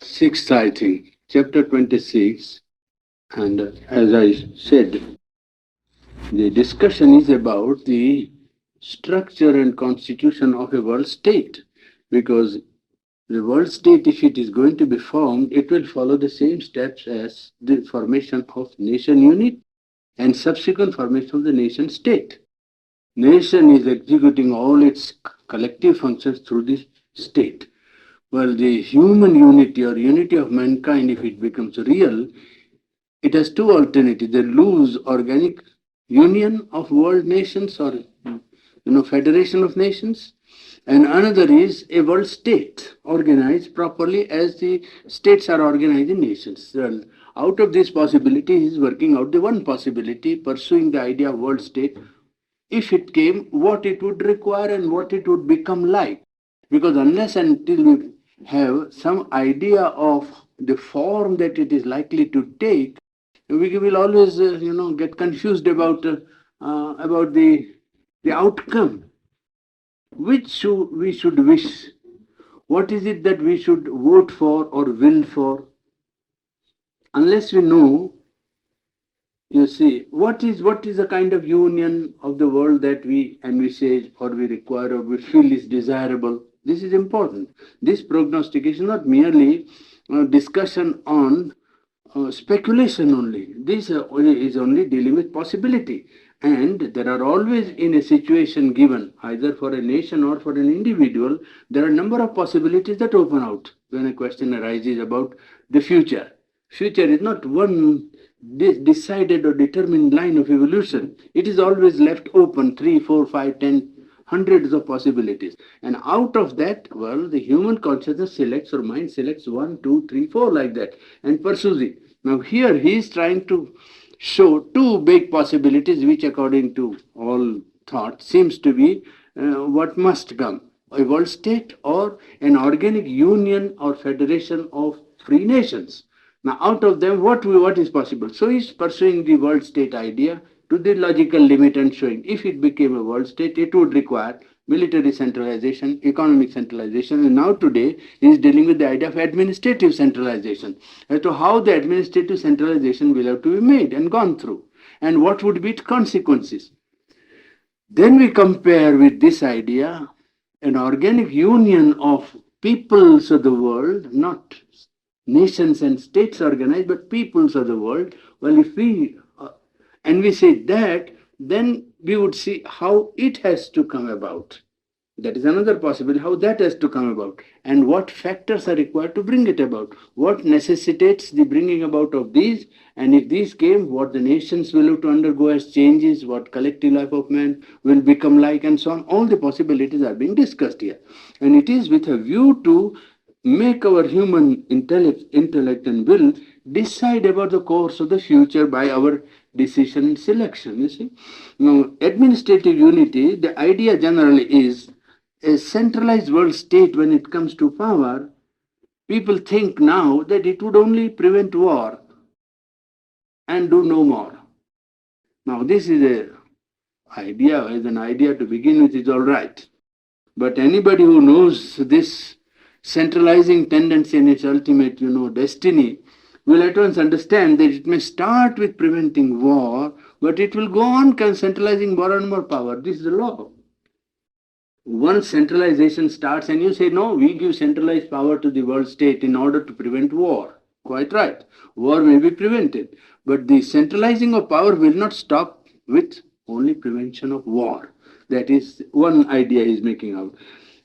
Sixth, I think, chapter 26. And as I said, the discussion is about the structure and constitution of a world state. Because the world state, if it is going to be formed, it will follow the same steps as the formation of nation unit and subsequent formation of the nation state. Nation is executing all its collective functions through the state. Well, the human unity or unity of mankind, if it becomes real, it has two alternatives. They lose organic union of world nations or federation of nations, and another is a world state organized properly as the states are organized in nations. Well, out of this possibility, he is working out the one possibility, pursuing the idea of world state. If it came, what it would require and what it would become like. Because unless until we have some idea of the form that it is likely to take, we will always, get confused about the outcome. Which we should wish? What is it that we should vote for or will for? Unless we know, you see, what is the kind of union of the world that we envisage or we require or we feel is desirable? This is important. This prognostication is not merely discussion on speculation only. This is only dealing with possibility. And there are always, in a situation given, either for a nation or for an individual, there are a number of possibilities that open out when a question arises about the future. Future is not one decided or determined line of evolution. It is always left open, 3, 4, 5, 10, hundreds of possibilities. And out of that, well, the human consciousness selects or mind selects 1, 2, 3, 4 like that and pursues it. Now here he is trying to show two big possibilities which according to all thought seems to be what must come. A world state or an organic union or federation of free nations. Now, out of them, what is possible? So he's pursuing the world state idea to the logical limit and showing if it became a world state, it would require military centralization, economic centralization, and now today he is dealing with the idea of administrative centralization as to how the administrative centralization will have to be made and gone through, and what would be its consequences. Then we compare with this idea an organic union of peoples of the world, not nations and states organized, but peoples of the world. Well, if we and we say that, then we would see how it has to come about. That is another possibility, how that has to come about, and what factors are required to bring it about. What necessitates the bringing about of these, and if these came, what the nations will have to undergo as changes, what collective life of man will become like, and so on. All the possibilities are being discussed here. And it is with a view to make our human intellect and will decide about the course of the future by our decision selection. You see, now administrative unity, the idea generally is a centralized world state. When it comes to power, people think now that it would only prevent war and do no more. Now this is an idea to begin with is all right, but anybody who knows this centralizing tendency in its ultimate, destiny, will at once understand that it may start with preventing war, but it will go on centralizing more and more power. This is the law. Once centralization starts and you say, no, we give centralized power to the world state in order to prevent war. Quite right. War may be prevented. But the centralizing of power will not stop with only prevention of war. That is one idea he is making out.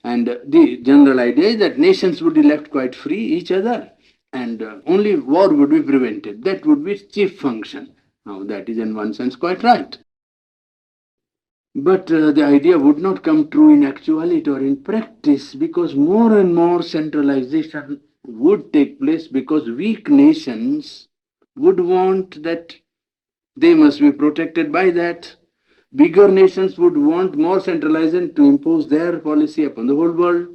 And the general idea is that nations would be left quite free, each other, and only war would be prevented. That would be its chief function. Now, that is in one sense quite right. But the idea would not come true in actuality or in practice, because more and more centralization would take place, because weak nations would want that they must be protected by that. Bigger nations would want more centralization to impose their policy upon the whole world.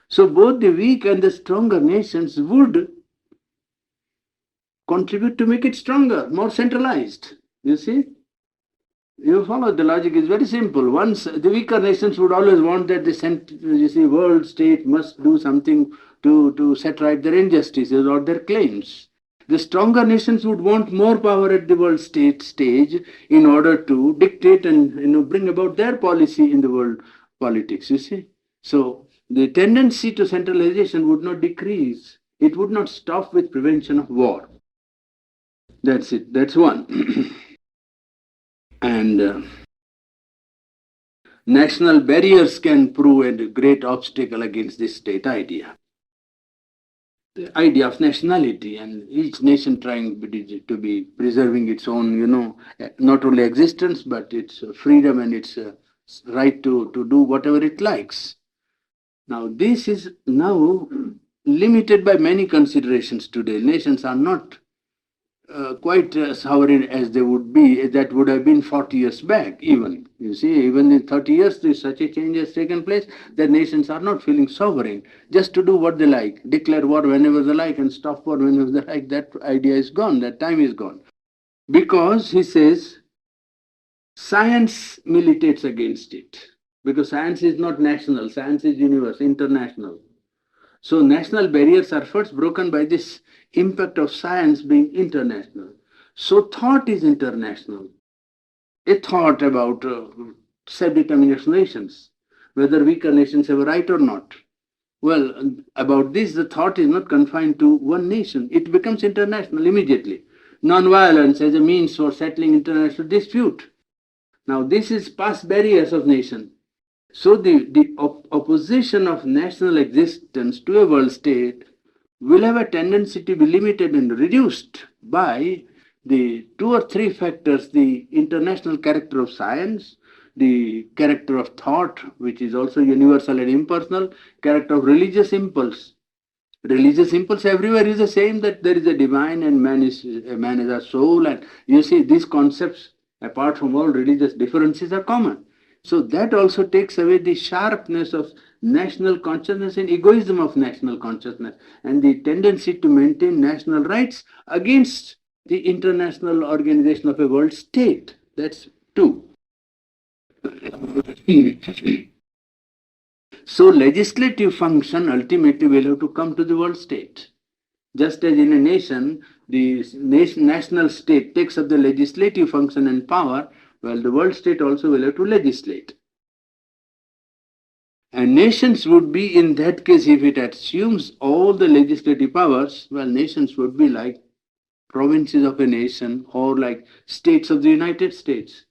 So both the weak and the stronger nations would contribute to make it stronger, more centralized. You see? You follow the logic is very simple. Once the weaker nations would always want that the world state must do something to set right their injustices or their claims. The stronger nations would want more power at the world state stage in order to dictate and bring about their policy in the world politics. You see, so the tendency to centralization would not decrease. It would not stop with prevention of war. That's it. That's one. And national barriers can prove a great obstacle against this state idea. The idea of nationality and each nation trying to be preserving its own, not only existence but its freedom and its right to do whatever it likes. Now, this is now limited by many considerations today. Nations are not quite sovereign as they would be, that would have been 40 years back, even. You see, even in 30 years, there's such a change has taken place that nations are not feeling sovereign just to do what they like, declare war whenever they like, and stop war whenever they like. That idea is gone, that time is gone. Because he says science militates against it. Because science is not national, science is universal, international. So national barriers are first broken by this impact of science being international. So thought is international. A thought about self-determination nations, whether weaker nations have a right or not. Well, about this, the thought is not confined to one nation. It becomes international immediately. Non-violence as a means for settling international dispute. Now, this is past barriers of nation. So the opposition of national existence to a world state will have a tendency to be limited and reduced by the two or three factors: the international character of science, the character of thought, which is also universal and impersonal, character of religious impulse. Religious impulse everywhere is the same, that there is a divine and man is a soul, and you see these concepts, apart from all religious differences, are common. So that also takes away the sharpness of national consciousness and egoism of national consciousness and the tendency to maintain national rights against the international organization of a world state. That's two. So legislative function ultimately will have to come to the world state. Just as in a nation, the national state takes up the legislative function and power, well, the world state also will have to legislate. And nations would be, in that case, if it assumes all the legislative powers, well, nations would be like provinces of a nation or like states of the United States,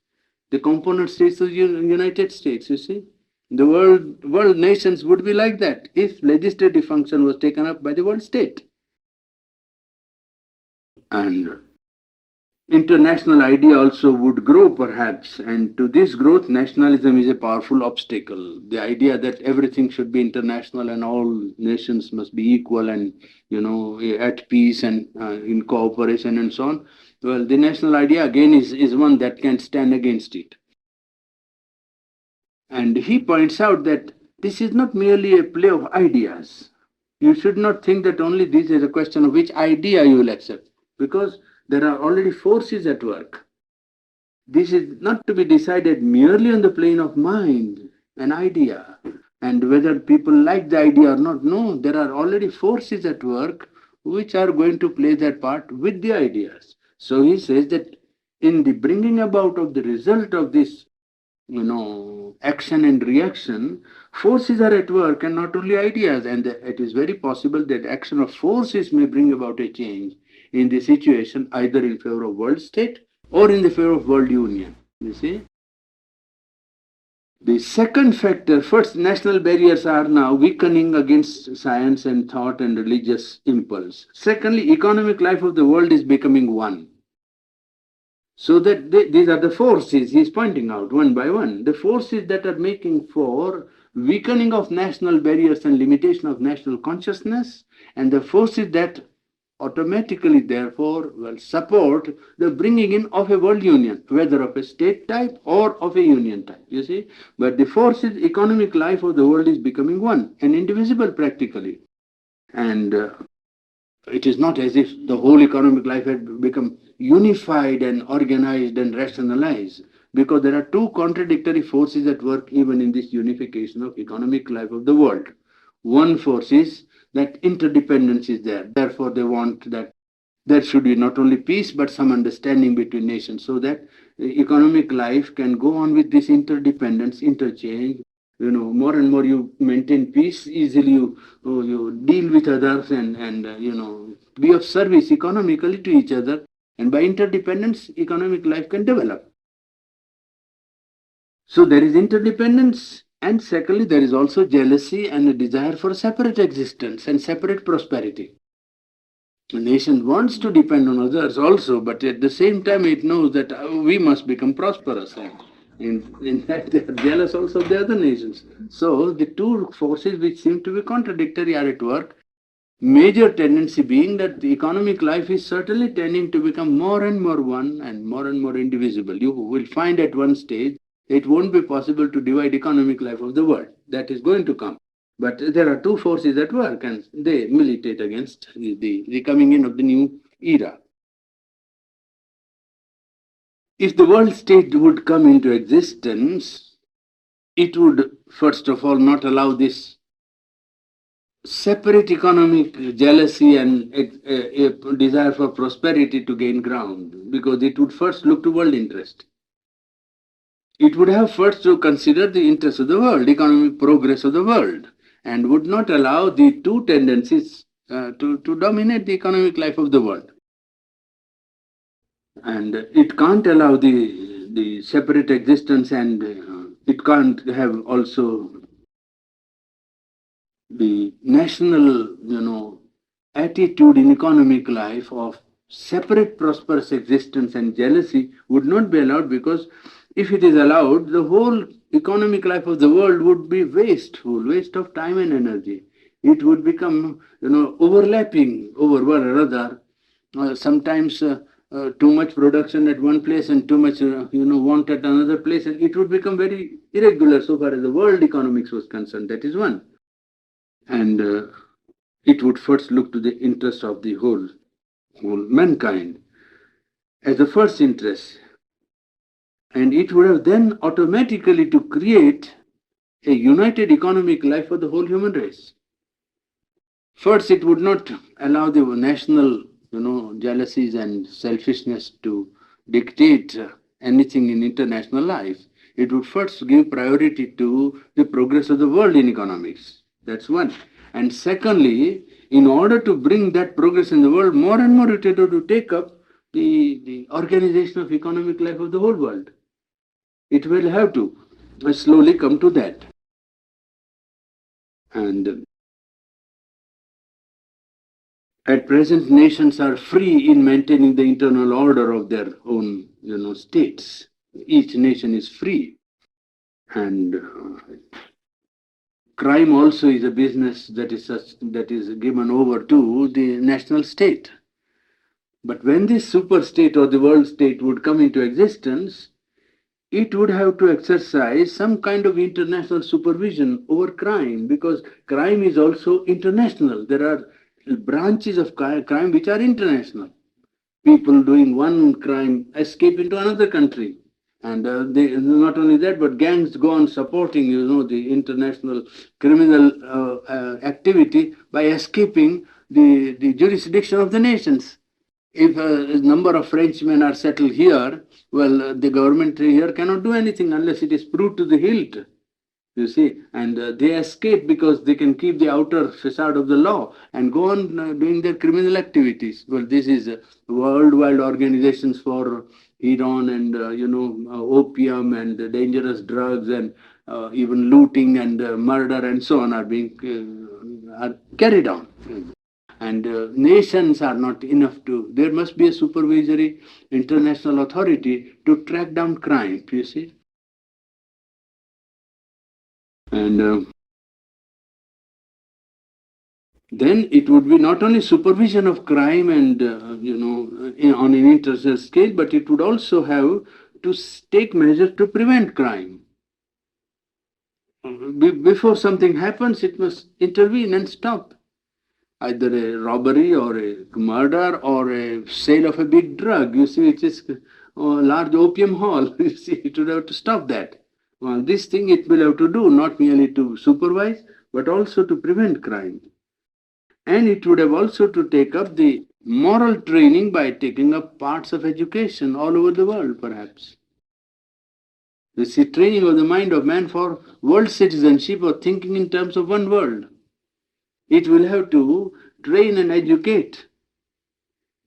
the component states of the United States, you see. The world nations would be like that if legislative function was taken up by the world state. And international idea also would grow perhaps, and to this growth nationalism is a powerful obstacle. The idea that everything should be international and all nations must be equal and at peace and in cooperation and so on, well, the national idea again is one that can stand against it. And he points out that this is not merely a play of ideas. You should not think that only this is a question of which idea you will accept, because there are already forces at work. This is not to be decided merely on the plane of mind, an idea, and whether people like the idea or not. No, there are already forces at work which are going to play their part with the ideas. So he says that in the bringing about of the result of this action and reaction, forces are at work and not only ideas. And it is very possible that action of forces may bring about a change in the situation, either in favor of world state or in the favor of world union. You see? The second factor, first, national barriers are now weakening against science and thought and religious impulse. Secondly, economic life of the world is becoming one. So that these are the forces he's pointing out one by one. The forces that are making for weakening of national barriers and limitation of national consciousness, and the forces that automatically, therefore, will support the bringing in of a world union, whether of a state type or of a union type, you see. But the forces, economic life of the world is becoming one and indivisible practically. And it is not as if the whole economic life had become unified and organized and rationalized. because there are two contradictory forces at work even in this unification of economic life of the world. One force is that interdependence is there. Therefore, they want that there should be not only peace but some understanding between nations so that economic life can go on with this interdependence, interchange. More and more you maintain peace, easily you deal with others and be of service economically to each other. And by interdependence, economic life can develop. So there is interdependence, and secondly, there is also jealousy and a desire for separate existence and separate prosperity. A nation wants to depend on others also, but at the same time, it knows that we must become prosperous. And in fact, they are jealous also of the other nations. So the two forces which seem to be contradictory are at work. Major tendency being that the economic life is certainly tending to become more and more one and more indivisible. You will find at one stage it won't be possible to divide economic life of the world. That is going to come. But there are two forces at work and they militate against the coming in of the new era. If the world state would come into existence, it would first of all not allow this separate economic jealousy and a desire for prosperity to gain ground, because it would first look to world interest. It would have first to consider the interests of the world, economic progress of the world, and would not allow the two tendencies to dominate the economic life of the world. And it can't allow the separate existence, and it can't have also the national, attitude in economic life of separate prosperous existence and jealousy would not be allowed, because if it is allowed, the whole economic life of the world would be wasteful, waste of time and energy. It would become, overlapping over one another. Sometimes too much production at one place and too much, want at another place, and it would become very irregular so far as the world economics was concerned. That is one. And it would first look to the interest of the whole mankind as the first interest, and it would have then automatically to create a united economic life for the whole human race. First, it would not allow the national, jealousies and selfishness to dictate anything in international life. It would first give priority to the progress of the world in economics. That's one. And secondly, in order to bring that progress in the world, more and more it had to take up the organization of economic life of the whole world. It will have to slowly come to that. And at present, nations are free in maintaining the internal order of their own, states. Each nation is free. And crime also is a business that is given over to the national state. But when this super state or the world state would come into existence, it would have to exercise some kind of international supervision over crime, because crime is also international. There are branches of crime which are international. People doing one crime escape into another country. And they, not only that, but gangs go on supporting, the international criminal activity by escaping the jurisdiction of the nations. If a number of Frenchmen are settled here, well, the government here cannot do anything unless it is proved to the hilt. You see, and they escape because they can keep the outer facade of the law and go on doing their criminal activities. Well, this is worldwide organizations for heroin and opium and dangerous drugs and even looting and murder and so on are being are carried on. And nations are not enough to. There must be a supervisory international authority to track down crime. You see. And then it would be not only supervision of crime and on an international scale, but it would also have to take measures to prevent crime. Before something happens, it must intervene and stop either a robbery or a murder or a sale of a big drug. You see, it is large opium hall. You see, it would have to stop that. Well, this thing it will have to do not merely to supervise, but also to prevent crime. And it would have also to take up the moral training by taking up parts of education all over the world, perhaps. You see, training of the mind of man for world citizenship or thinking in terms of one world. It will have to train and educate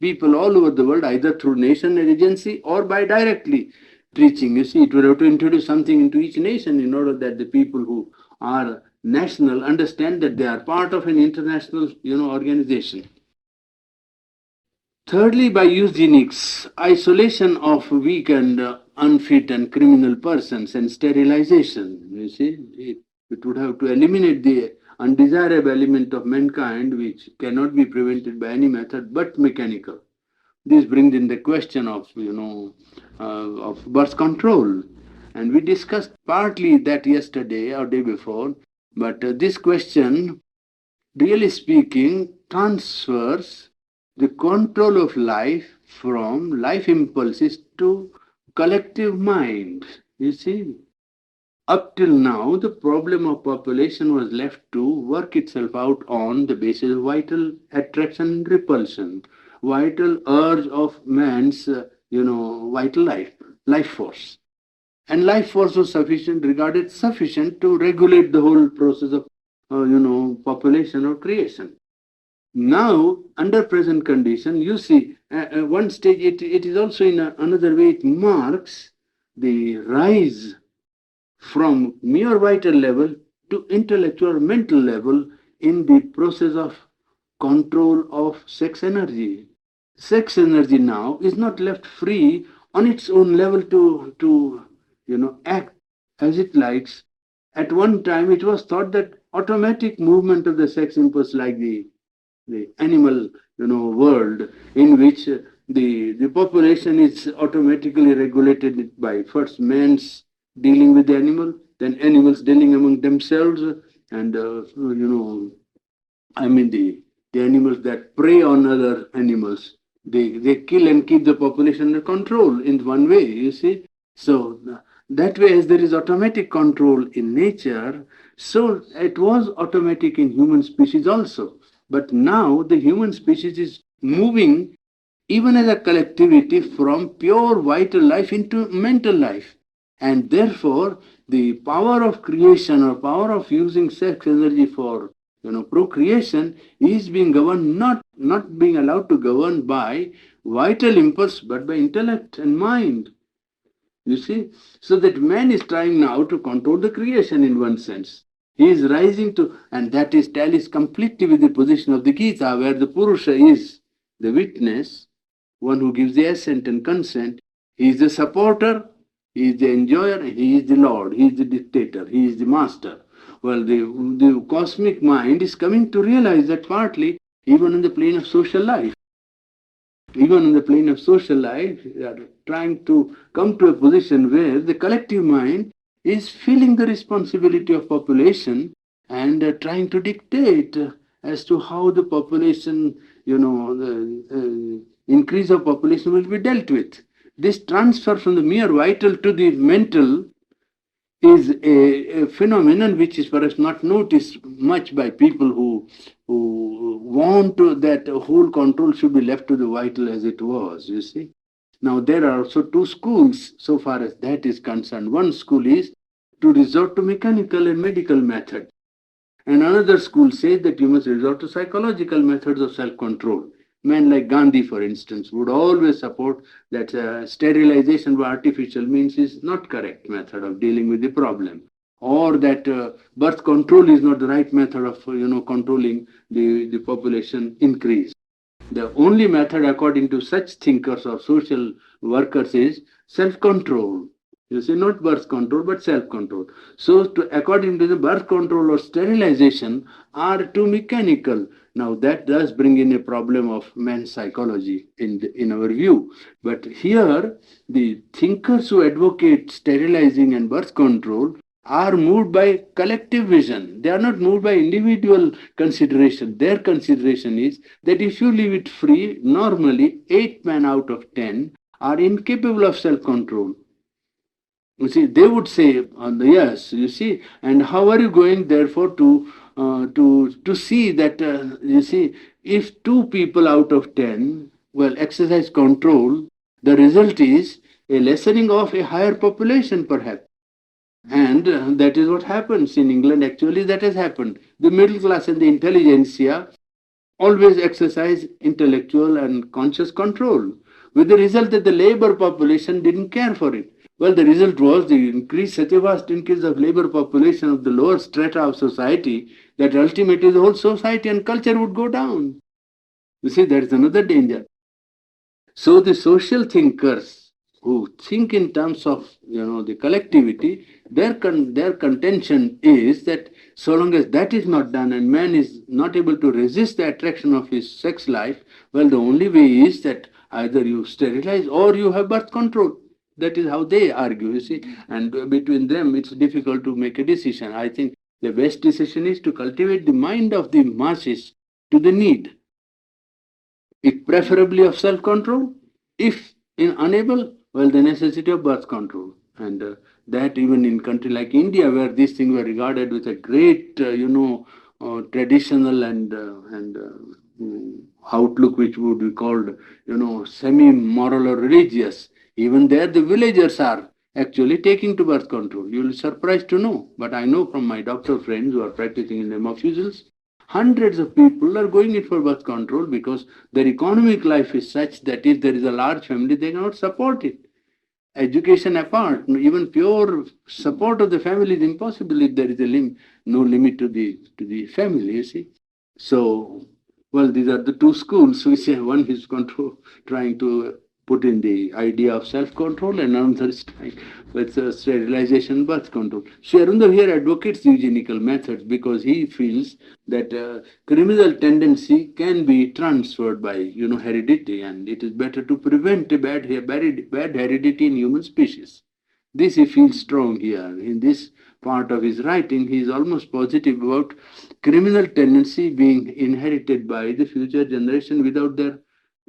people all over the world, either through nation agency or by directly preaching. You see, it will have to introduce something into each nation in order that the people who are national understand that they are part of an international, organization. Thirdly, by eugenics, isolation of weak and unfit and criminal persons and sterilization. You see, it would have to eliminate the undesirable element of mankind which cannot be prevented by any method but mechanical. This brings in the question of, of birth control. And we discussed partly that yesterday or day before, but this question, really speaking, transfers the control of life from life impulses to collective mind. You see, up till now, the problem of population was left to work itself out on the basis of vital attraction and repulsion, vital urge of man's, vital life force. And life force was sufficient, regarded sufficient to regulate the whole process of, population or creation. Now, under present condition, you see, one stage, it is also in another way, it marks the rise from mere vital level to intellectual mental level in the process of control of sex energy. Sex energy now is not left free on its own level to act as it likes. At one time, it was thought that automatic movement of the sex impulse, like the animal world, in which the population is automatically regulated by first man's dealing with the animal, then animals dealing among themselves, and the animals that prey on other animals, they kill and keep the population under control in one way, you see. So that way, as there is automatic control in nature, so it was automatic in human species also. But now the human species is moving, even as a collectivity, from pure vital life into mental life. And therefore, the power of creation or power of using sex energy for procreation is being governed, not being allowed to govern by vital impulse, but by intellect and mind. You see, so that man is trying now to control the creation in one sense. He is rising to, and that is tallies completely with the position of the Gita, where the Purusha is the witness, one who gives the assent and consent. He is the supporter, he is the enjoyer, he is the Lord, he is the dictator, he is the master. Well, the cosmic mind is coming to realize that partly, even in the plane of social life. Even in the plane of social life, they are trying to come to a position where the collective mind is feeling the responsibility of population and trying to dictate as to how the population, the increase of population will be dealt with. This transfer from the mere vital to the mental is a phenomenon which is perhaps not noticed much by people who want to, that whole control should be left to the vital as it was, you see. Now there are also two schools so far as that is concerned. One school is to resort to mechanical and medical methods. And another school says that you must resort to psychological methods of self-control. Men like Gandhi, for instance, would always support that sterilization by artificial means is not correct method of dealing with the problem, or that birth control is not the right method of controlling the population increase. The only method, according to such thinkers or social workers, is self-control. You see, not birth control, but self-control. So, according to the birth control or sterilization are too mechanical. Now, that does bring in a problem of man's psychology in our view. But here, the thinkers who advocate sterilizing and birth control are moved by collective vision. They are not moved by individual consideration. Their consideration is that if you leave it free, normally 8 men out of 10 are incapable of self-control. You see, they would say, yes, you see, and how are you going therefore to see that, you see, if two people out of 10, well, exercise control, the result is a lessening of a higher population perhaps. And that is what happens in England. Actually, that has happened. The middle class and the intelligentsia always exercise intellectual and conscious control, with the result that the labor population didn't care for it. Well, the result was the increase, such a vast increase of labor population of the lower strata of society, that ultimately the whole society and culture would go down. You see, there is another danger. So the social thinkers who think in terms of the collectivity, their contention is that so long as that is not done and man is not able to resist the attraction of his sex life, well, the only way is that either you sterilize or you have birth control. That is how they argue, you see. And between them, it's difficult to make a decision. I think the best decision is to cultivate the mind of the masses to the need, if preferably of self-control, if unable, well, the necessity of birth control. And that even in country like India, where these things were regarded with a great, traditional and outlook, which would be called, semi-moral or religious, even there the villagers are actually taking to birth control. You'll be surprised to know, but I know from my doctor friends who are practicing in the mafuzals, hundreds of people are going in for birth control because their economic life is such that if there is a large family, they cannot support it. Education apart, even pure support of the family is impossible if there is no limit to the family, you see. So, well, these are the two schools. We say one is trying to put in the idea of self-control, and another is trying with sterilization, birth control. Sri Aurobindo here advocates eugenical methods because he feels that criminal tendency can be transferred by heredity, and it is better to prevent a bad heredity in human species. This he feels strong here. In this part of his writing, he is almost positive about criminal tendency being inherited by the future generation without their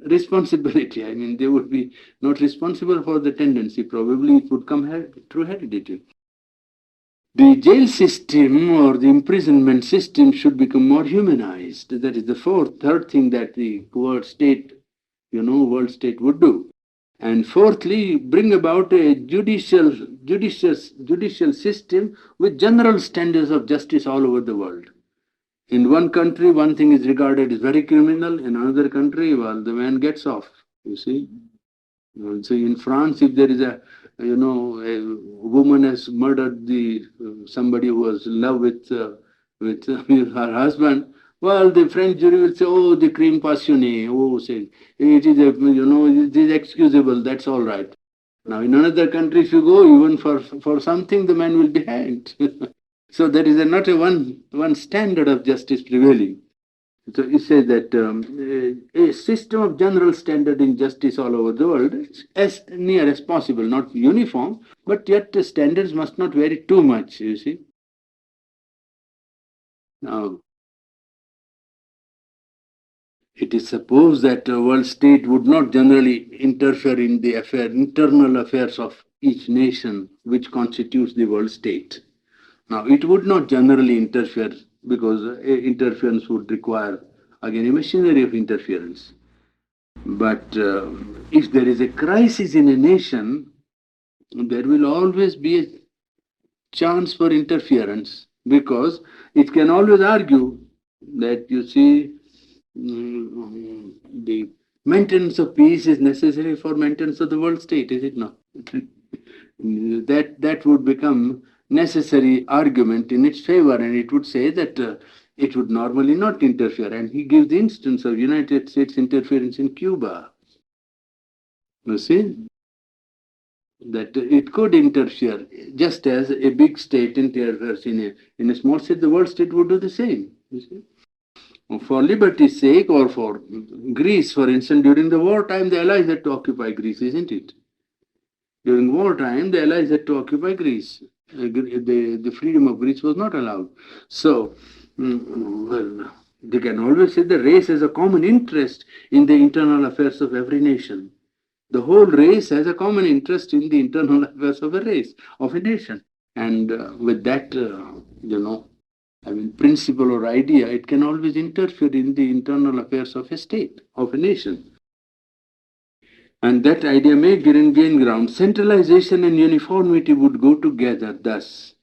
responsibility. I mean, they would be not responsible for the tendency. Probably it would come through heredity. The jail system or the imprisonment system should become more humanized. That is the third thing that the world state would do. And fourthly, bring about a judicial system with general standards of justice all over the world. In one country, one thing is regarded as very criminal. In another country, well, the man gets off. You see. So in France, if there is a woman has murdered somebody who was in love with her husband, well, the French jury will say, oh, the crime passionné. Oh, say it is it is excusable. That's all right. Now, in another country, if you go, even for something, the man will be hanged. So there is not a one standard of justice prevailing. So he says that a system of general standard in justice all over the world, as near as possible, not uniform, but yet the standards must not vary too much, you see. Now, it is supposed that the world state would not generally interfere in the internal affairs of each nation which constitutes the world state. Now, it would not generally interfere because interference would require, again, a machinery of interference. But if there is a crisis in a nation, there will always be a chance for interference because it can always argue that, you see, the maintenance of peace is necessary for maintenance of the world state, is it not? that would become necessary argument in its favor, and it would say that it would normally not interfere. And he gives the instance of United States interference in Cuba. You see, that it could interfere just as a big state interferes in a small state. The world state would do the same. You see. For liberty's sake, or for Greece, for instance, during the wartime, the Allies had to occupy Greece, isn't it? During wartime, the Allies had to occupy Greece. The freedom of Greece was not allowed. So, well, they can always say the race has a common interest in the internal affairs of every nation. The whole race has a common interest in the internal affairs of a race, of a nation. And with that, principle or idea, it can always interfere in the internal affairs of a state, of a nation. And that idea may gain ground. Centralization and uniformity would go together thus.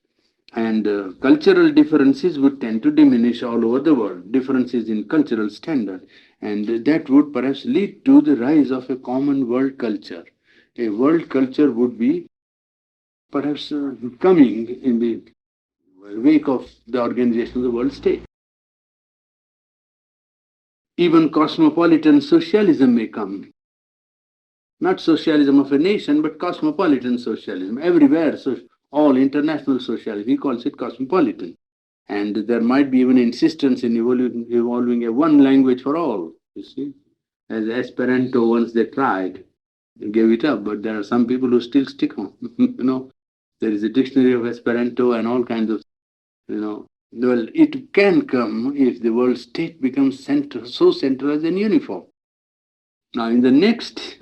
And cultural differences would tend to diminish all over the world, differences in cultural standard. And that would perhaps lead to the rise of a common world culture. A world culture would be perhaps coming in the wake of the organization of the world state. Even cosmopolitan socialism may come. Not socialism of a nation, but cosmopolitan socialism. Everywhere, so all international socialism, he calls it cosmopolitan. And there might be even insistence in evolving a one language for all, you see. As Esperanto, once they tried, they gave it up, but there are some people who still stick on. There is a dictionary of Esperanto and all kinds of, well, it can come if the world state becomes so centralized and uniform. Now, in the next,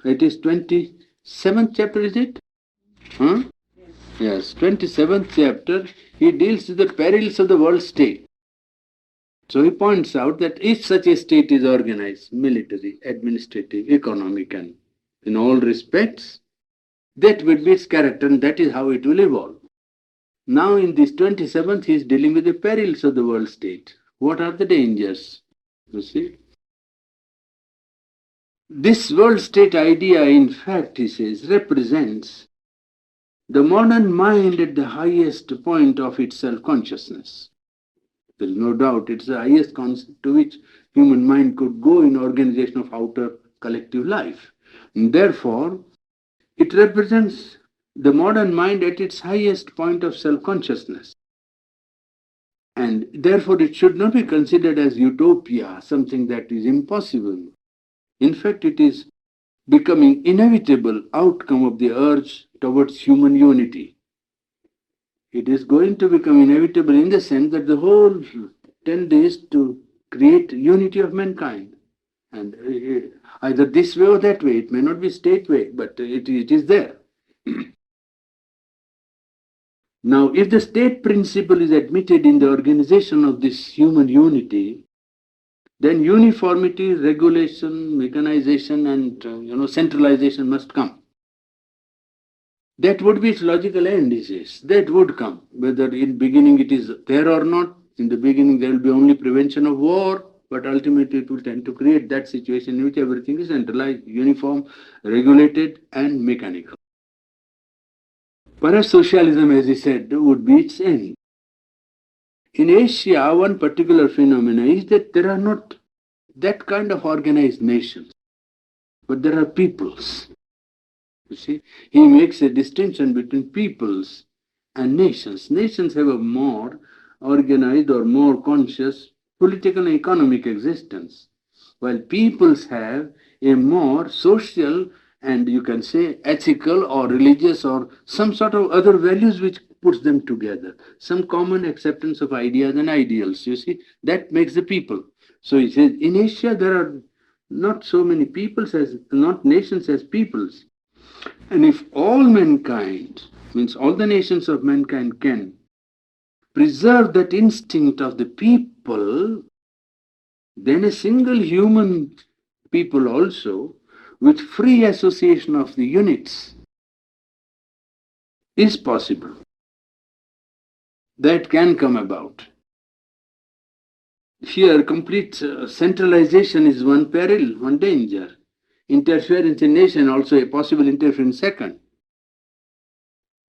it is 27th chapter, is it? Huh? Yes, 27th chapter, he deals with the perils of the world state. So he points out that if such a state is organized, military, administrative, economic, and in all respects, that will be its character and that is how it will evolve. Now in this 27th, he is dealing with the perils of the world state. What are the dangers? You see? This world state idea, in fact, he says, represents the modern mind at the highest point of its self-consciousness. There is no doubt it's the highest concept to which human mind could go in organization of outer collective life. And therefore, it represents the modern mind at its highest point of self-consciousness. And therefore, it should not be considered as utopia, something that is impossible. In fact, it is becoming inevitable outcome of the urge towards human unity. It is going to become inevitable in the sense that the whole trend is to create unity of mankind. And either this way or that way, it may not be state way, but it is there. Now, if the state principle is admitted in the organization of this human unity, then uniformity, regulation, mechanization, and centralization must come. That would be its logical end, he says. That would come. Whether in beginning it is there or not, in the beginning there will be only prevention of war, but ultimately it will tend to create that situation in which everything is centralized, uniform, regulated, and mechanical. Perhaps socialism, as he said, would be its end. In Asia, one particular phenomenon is that there are not that kind of organized nations, but there are peoples. You see, he makes a distinction between peoples and nations. Nations have a more organized or more conscious political and economic existence, while peoples have a more social and you can say ethical or religious or some sort of other values which puts them together, some common acceptance of ideas and ideals. You see, that makes the people. So he says in Asia there are not so many peoples as not nations as peoples. And if all mankind, means all the nations of mankind can preserve that instinct of the people, then a single human people also, with free association of the units, is possible. That can come about. Here, complete centralization is one peril, one danger. Interference in nation also a possible interference second.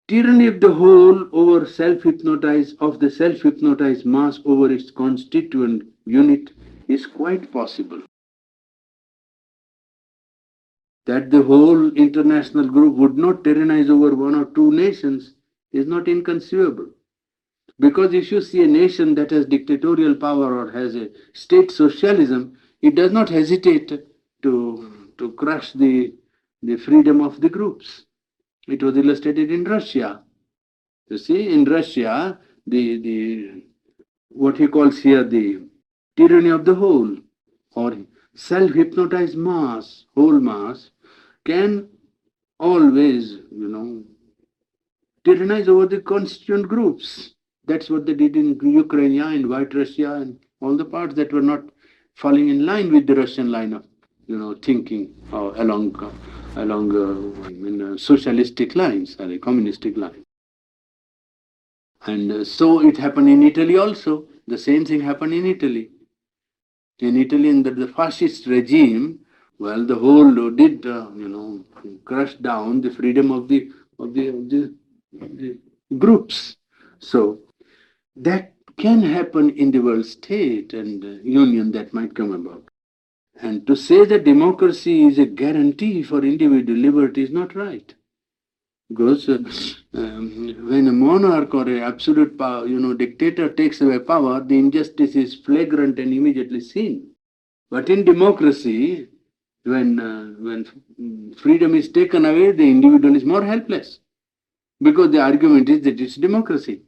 Tyranny of the whole over self-hypnotized, of the self-hypnotized mass over its constituent unit is quite possible. That the whole international group would not tyrannize over one or two nations is not inconceivable. Because if you see a nation that has dictatorial power or has a state socialism, it does not hesitate to crush the freedom of the groups. It was illustrated in Russia. You see, in Russia, the what he calls here the tyranny of the whole or self-hypnotized mass, whole mass, can always, tyrannize over the constituent groups. That's what they did in Ukraine and White Russia and all the parts that were not falling in line with the Russian line of, thinking along socialistic lines or communistic lines. And so it happened in Italy also. The same thing happened in Italy. In Italy, in the fascist regime, well, the whole did, crush down the freedom of the groups. So that can happen in the world state and union that might come about. And to say that democracy is a guarantee for individual liberty is not right. Because when a monarch or an absolute power, dictator takes away power, the injustice is flagrant and immediately seen. But in democracy, when freedom is taken away, the individual is more helpless. Because the argument is that it's democracy.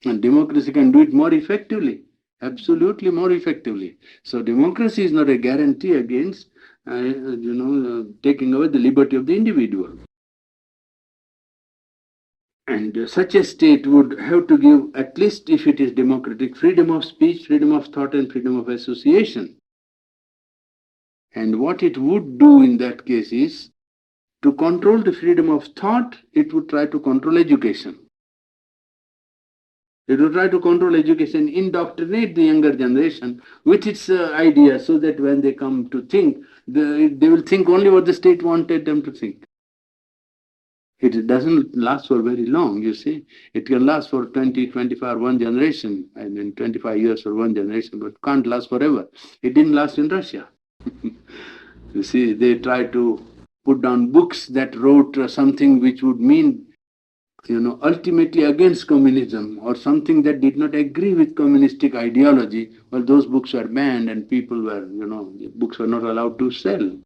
And democracy can do it more effectively, absolutely more effectively. So democracy is not a guarantee against, taking away the liberty of the individual. And such a state would have to give, at least if it is democratic, freedom of speech, freedom of thought, and freedom of association. And what it would do in that case is, to control the freedom of thought, it would try to control education. It would try to control education, indoctrinate the younger generation with its ideas, so that when they come to think, they will think only what the state wanted them to think. It doesn't last for very long, you see. It can last for 20, 25, one generation, and then 25 years for one generation, but can't last forever. It didn't last in Russia. You see, they tried to put down books that wrote something which would mean, ultimately against communism, or something that did not agree with communistic ideology. Well, those books were banned, and people were, books were not allowed to sell.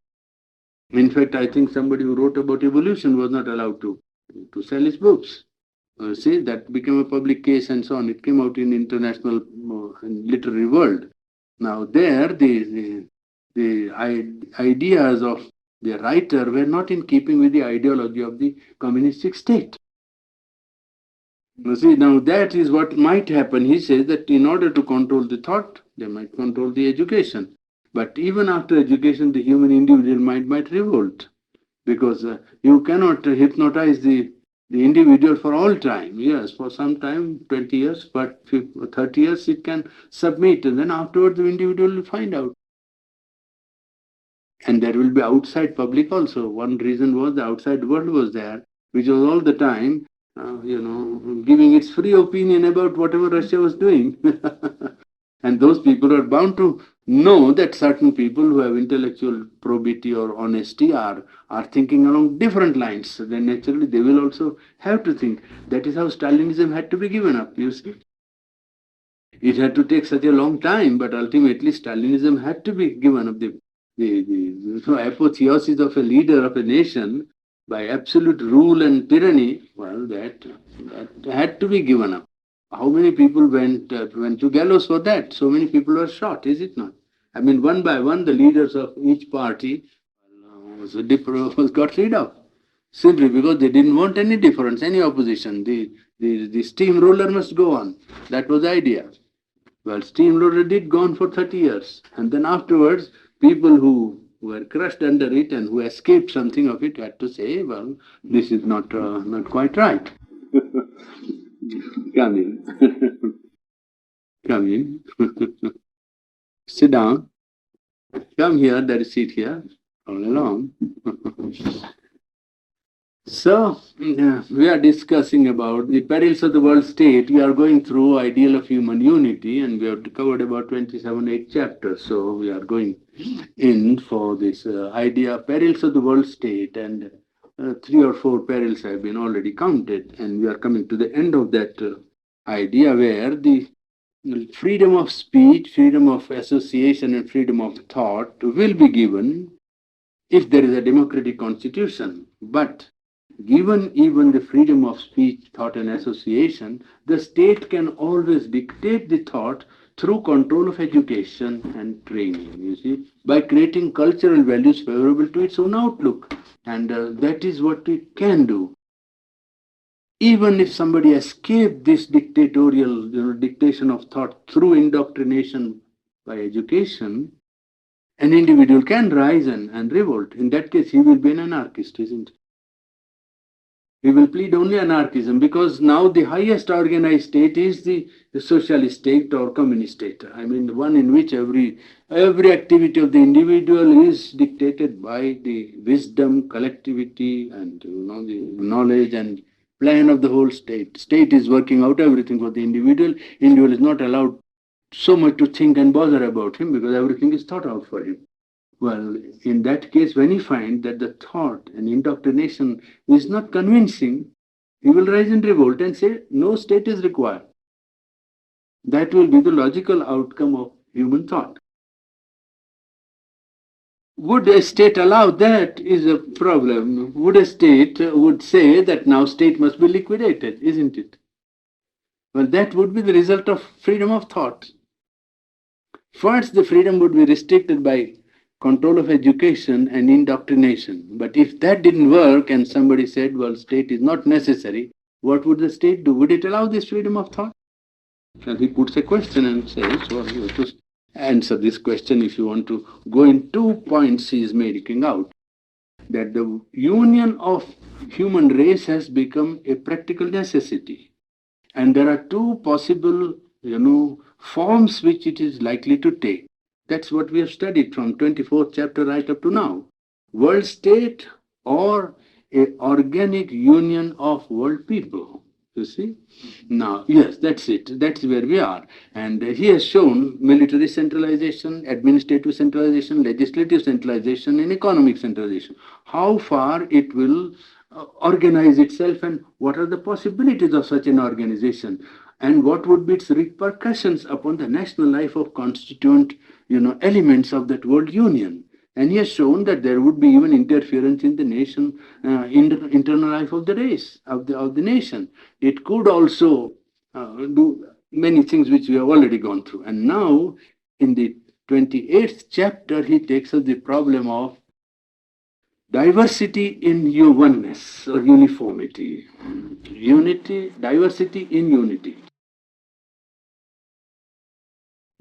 In fact, I think somebody who wrote about evolution was not allowed to sell his books. See, that became a public case and so on. It came out in international literary world. Now there, the ideas of the writer were not in keeping with the ideology of the communistic state. You see, now that is what might happen. He says that in order to control the thought, they might control the education. But even after education, the human individual might revolt, because you cannot hypnotize the individual for all time. Yes, for some time, 20 years, but 30 years it can submit, and then afterwards the individual will find out. And there will be outside public also. One reason was the outside world was there, which was all the time, giving its free opinion about whatever Russia was doing. And those people are bound to know that certain people who have intellectual probity or honesty are thinking along different lines. So then naturally they will also have to think. That is how Stalinism had to be given up, you see. It had to take such a long time, but ultimately Stalinism had to be given up. The apotheosis of a leader of a nation by absolute rule and tyranny, well, that had to be given up. How many people went to gallows for that? So many people were shot, is it not? I mean, one by one, the leaders of each party was got rid of, simply because they didn't want any difference, any opposition. The steamroller must go on. That was the idea. Well, steamroller did go on for 30 years. And then afterwards, people who were crushed under it and who escaped something of it had to say, well, this is not quite right. Come in. Come in. Sit down. Come here, there is seat here. All along. So, we are discussing about the perils of the world state. We are going through ideal of human unity, and we have covered about 27, 8 chapters. So, we are going in for this idea, perils of the world state, and 3 or 4 perils have been already counted, and we are coming to the end of that idea, where the freedom of speech, freedom of association, and freedom of thought will be given if there is a democratic constitution. But given even the freedom of speech, thought, and association, the state can always dictate the thought through control of education and training, you see, by creating cultural values favorable to its own outlook. And that is what it can do. Even if somebody escaped this dictatorial, dictation of thought through indoctrination by education, an individual can rise and revolt. In that case, he will be an anarchist, isn't he? We will plead only anarchism because now the highest organized state is the socialist state or communist state. I mean, the one in which every activity of the individual is dictated by the wisdom, collectivity, and the knowledge and plan of the whole state. State is working out everything for the individual. Individual is not allowed so much to think and bother about him because everything is thought out for him. Well, in that case, when he finds that the thought and indoctrination is not convincing, he will rise in revolt and say, no state is required. That will be the logical outcome of human thought. Would a state allow that is a problem. Would a state would say that now state must be liquidated, isn't it? Well, that would be the result of freedom of thought. First, the freedom would be restricted by control of education and indoctrination. But if that didn't work and somebody said, well, state is not necessary, what would the state do? Would it allow this freedom of thought? And he puts a question and says, well, you have to answer this question if you want to go in 2 points he is making out. That the union of human race has become a practical necessity. And there are 2 possible, forms which it is likely to take. That's what we have studied from 24th chapter right up to now. World state or a organic union of world people. You see? Now, yes, that's it. That's where we are. And he has shown military centralization, administrative centralization, legislative centralization, and economic centralization. How far it will organize itself and what are the possibilities of such an organization and what would be its repercussions upon the national life of constituent elements of that world union. And he has shown that there would be even interference in the nation, internal life of the race, of the nation. It could also do many things which we have already gone through. And now, in the 28th chapter, he takes up the problem of diversity in your oneness or uniformity. Unity, diversity in unity.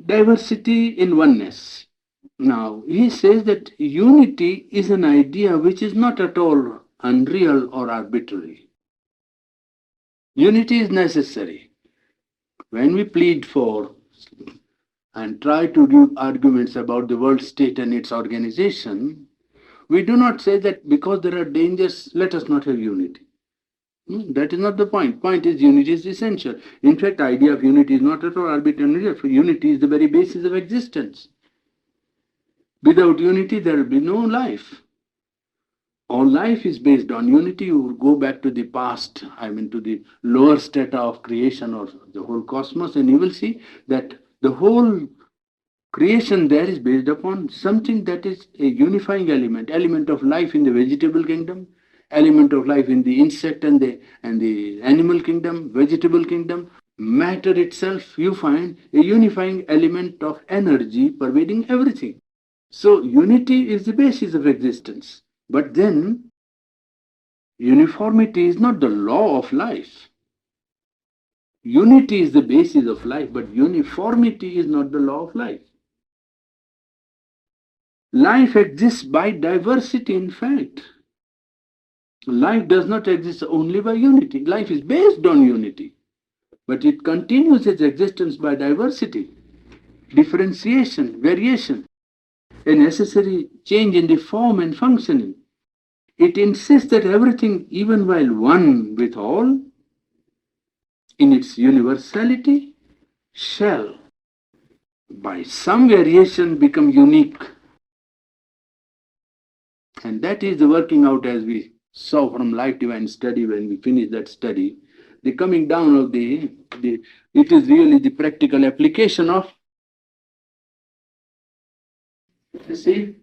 Diversity in oneness. Now, he says that unity is an idea which is not at all unreal or arbitrary. Unity is necessary. When we plead for and try to give arguments about the world state and its organization, we do not say that because there are dangers, let us not have unity. That is not the point. Point is unity is essential. In fact, the idea of unity is not at all arbitrary. Unity is the very basis of existence. Without unity, there will be no life. All life is based on unity. You go back to the past, to the lower strata of creation or the whole cosmos, and you will see that the whole creation there is based upon something that is a unifying element of life in the vegetable kingdom, element of life in the insect and the animal kingdom, vegetable kingdom. Matter itself, you find a unifying element of energy pervading everything. So unity is the basis of existence. But then uniformity is not the law of life. Unity is the basis of life, but uniformity is not the law of life. Life exists by diversity, in fact. Life does not exist only by unity. Life is based on unity, but it continues its existence by diversity, differentiation, variation, a necessary change in the form and functioning. It insists that everything, even while one with all, in its universality, shall, by some variation, become unique. And that is the working out, as we saw from Life Divine Study when we finished that study, the coming down of it is really the practical application of, you see,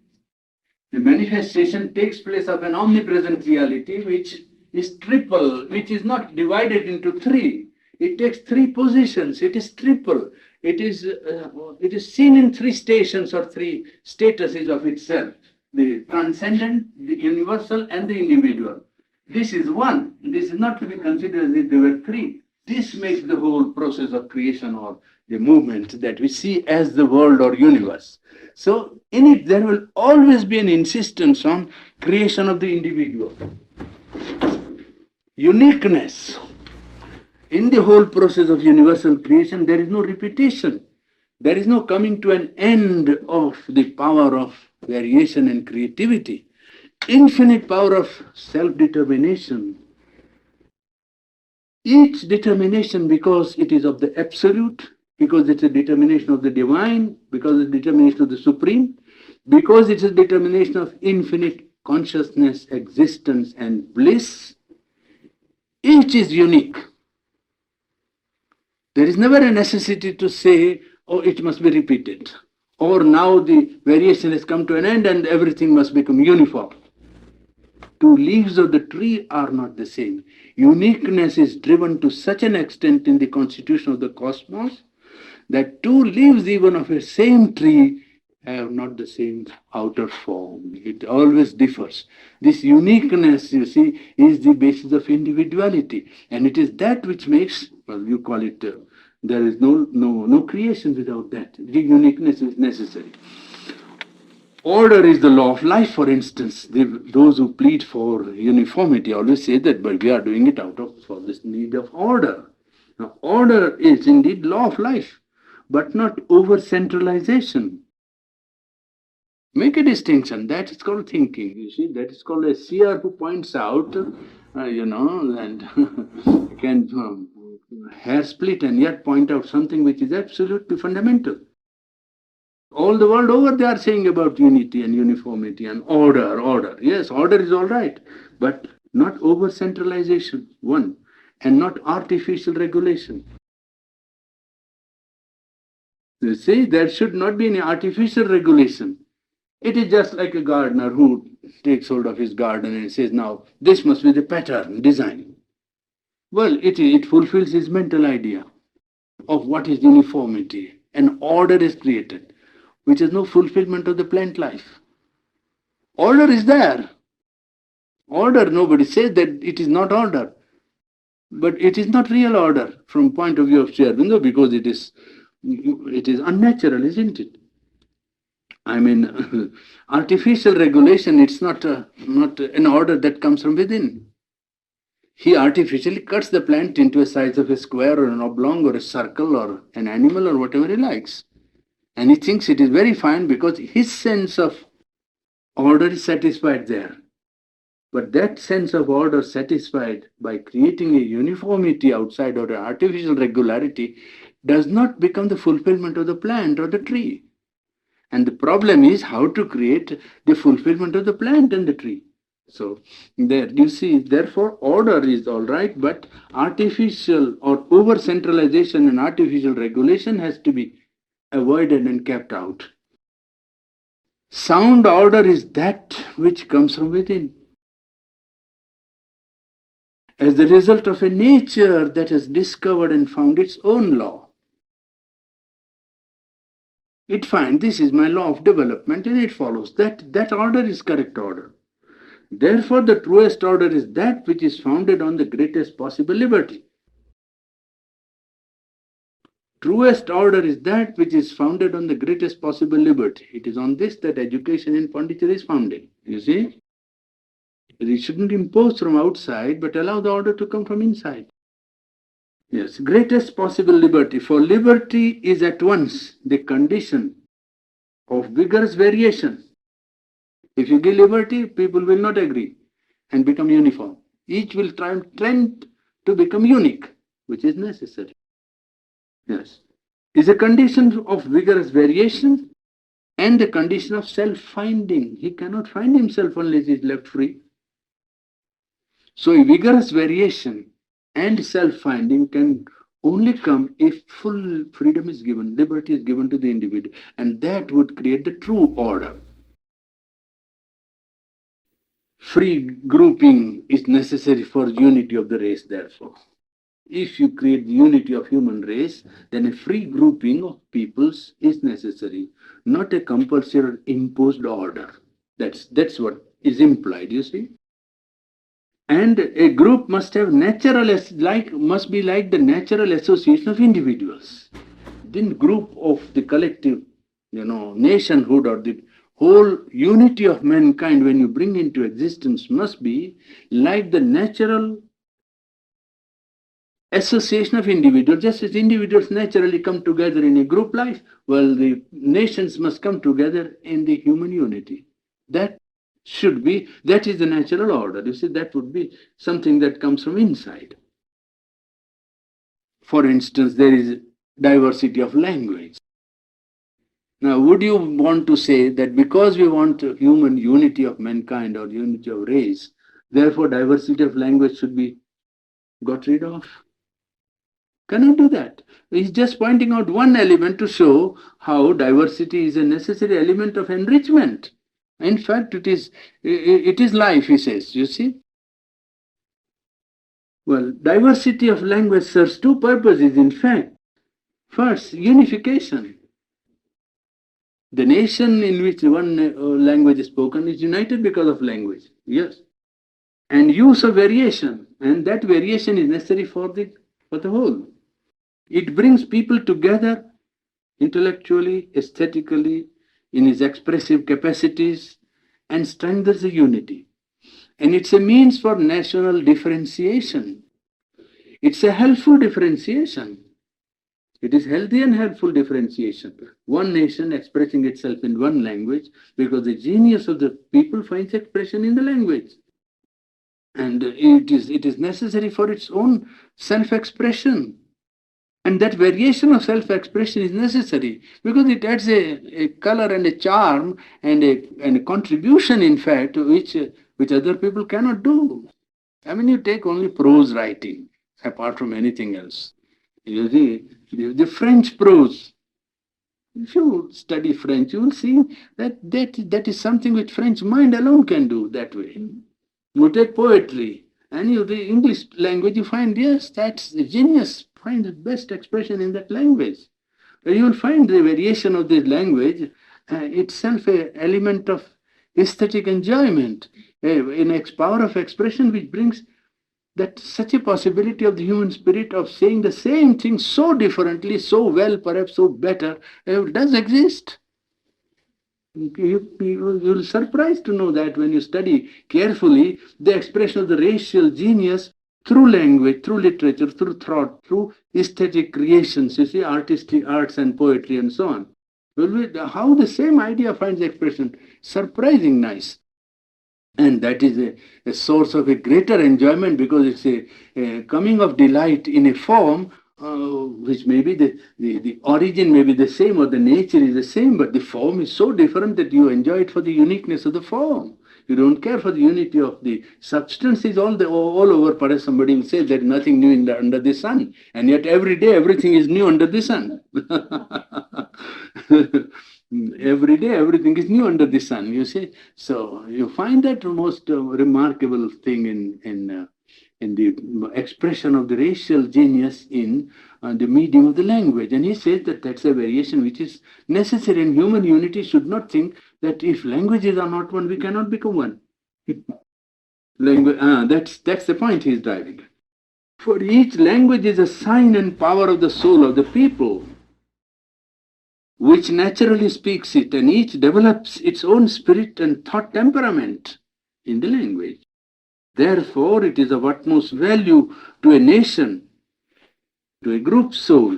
the manifestation takes place of an omnipresent reality which is triple, which is not divided into 3. It takes 3 positions. It is triple. it is seen in three stations or three statuses of itself: the transcendent, the universal, and the individual. This is one. This is not to be considered as if there were three. This makes the whole process of creation or the movement that we see as the world or universe. So, in it, there will always be an insistence on creation of the individual. Uniqueness. In the whole process of universal creation, there is no repetition. There is no coming to an end of the power of variation and creativity. Infinite power of self-determination. Each determination, because it is of the absolute, because it's a determination of the divine, because it's a determination of the supreme, because it's a determination of infinite consciousness, existence, and bliss, each is unique. There is never a necessity to say, oh, it must be repeated, or now the variation has come to an end and everything must become uniform. Two leaves of the tree are not the same. Uniqueness is driven to such an extent in the constitution of the cosmos that two leaves, even of a same tree, have not the same outer form. It always differs. This uniqueness, you see, is the basis of individuality, and it is that which makes, well, you call it, there is no creation without that. The uniqueness is necessary. Order is the law of life, for instance. Those who plead for uniformity always say that, but we are doing it out of for this need of order. Now, order is indeed law of life, but not over centralization. Make a distinction. That is called thinking. You see, that is called a seer who points out, and can hair split and yet point out something which is absolutely fundamental. All the world over, they are saying about unity and uniformity and order, order. Yes, order is all right, but not over centralization, one, and not artificial regulation. You see, there should not be any artificial regulation. It is just like a gardener who takes hold of his garden and says, now, this must be the pattern, design. Well, it fulfills his mental idea of what is uniformity. An order is created, which is no fulfillment of the plant life. Order is there. Order, nobody says that it is not order. But it is not real order from point of view of Sri Aurobindo, because it is unnatural, isn't it? I mean, artificial regulation, it's not an order that comes from within. He artificially cuts the plant into a size of a square or an oblong or a circle or an animal or whatever he likes. And he thinks it is very fine because his sense of order is satisfied there. But that sense of order satisfied by creating a uniformity outside or an artificial regularity does not become the fulfillment of the plant or the tree. And the problem is how to create the fulfillment of the plant and the tree. So there you see, therefore order is all right, but artificial or over centralization and artificial regulation has to be avoided and kept out. Sound order is that which comes from within, as the result of a nature that has discovered and found its own law. It finds this is my law of development and it follows that order is correct order. Therefore, the truest order is that which is founded on the greatest possible liberty. Truest order is that which is founded on the greatest possible liberty. It is on this that education in Pondicherry is founded. You see? It shouldn't impose from outside, but allow the order to come from inside. Yes, greatest possible liberty. For liberty is at once the condition of vigorous variation. If you give liberty, people will not agree and become uniform. Each will try and trend to become unique, which is necessary. Yes. Is a condition of vigorous variation and the condition of self-finding. He cannot find himself unless he is left free. So a vigorous variation and self-finding can only come if full freedom is given, liberty is given to the individual, and that would create the true order. Free grouping is necessary for unity of the race, therefore. If you create the unity of human race, then a free grouping of peoples is necessary, not a compulsory or imposed order. That's what is implied, you see. And a group must have must be like the natural association of individuals. Then group of the collective, nationhood or the whole unity of mankind, when you bring into existence, must be like the natural association of individuals. Just as individuals naturally come together in a group life, well, the nations must come together in the human unity. That that is the natural order. You see, that would be something that comes from inside. For instance, there is diversity of language. Now, would you want to say that because we want human unity of mankind or unity of race, therefore diversity of language should be got rid of? Cannot do that. He's just pointing out one element to show how diversity is a necessary element of enrichment. In fact, it is life, he says, you see. Well, diversity of language serves two purposes, in fact. First, unification. The nation in which one language is spoken is united because of language, yes. And use of variation, and that variation is necessary for the whole. It brings people together intellectually, aesthetically, in his expressive capacities, and strengthens the unity. And it's a means for national differentiation. It's a helpful differentiation. It is healthy and helpful differentiation. One nation expressing itself in one language because the genius of the people finds expression in the language. And it is necessary for its own self-expression. And that variation of self-expression is necessary because it adds a color and a charm and a contribution, in fact, which other people cannot do. I mean, you take only prose writing, apart from anything else. You see, the French prose. If you study French, you will see that is something which French mind alone can do that way. You take poetry and you the English language, you find, yes, that's the genius, find the best expression in that language. You will find the variation of this language itself a element of aesthetic enjoyment, in its power of expression, which brings that such a possibility of the human spirit of saying the same thing so differently, so well, perhaps so better, does exist. You'll surprised to know that when you study carefully the expression of the racial genius through language, through literature, through thought, through aesthetic creations, you see, artistic arts and poetry and so on. How the same idea finds expression, surprising nice. And that is a source of a greater enjoyment because it's a coming of delight in a form which maybe the origin may be the same or the nature is the same, but the form is so different that you enjoy it for the uniqueness of the form. You don't care for the unity of the substance is all over. Perhaps somebody will say there is nothing new under the sun, and yet every day everything is new under the sun. Every day everything is new under the sun, you see. So you find that most remarkable thing in the expression of the racial genius in the medium of the language. And he says that that's a variation which is necessary, and human unity should not think that if languages are not one, we cannot become one. That's the point he's driving. For each language is a sign and power of the soul of the people, which naturally speaks it, and each develops its own spirit and thought temperament in the language. Therefore, it is of utmost value to a nation, to a group soul,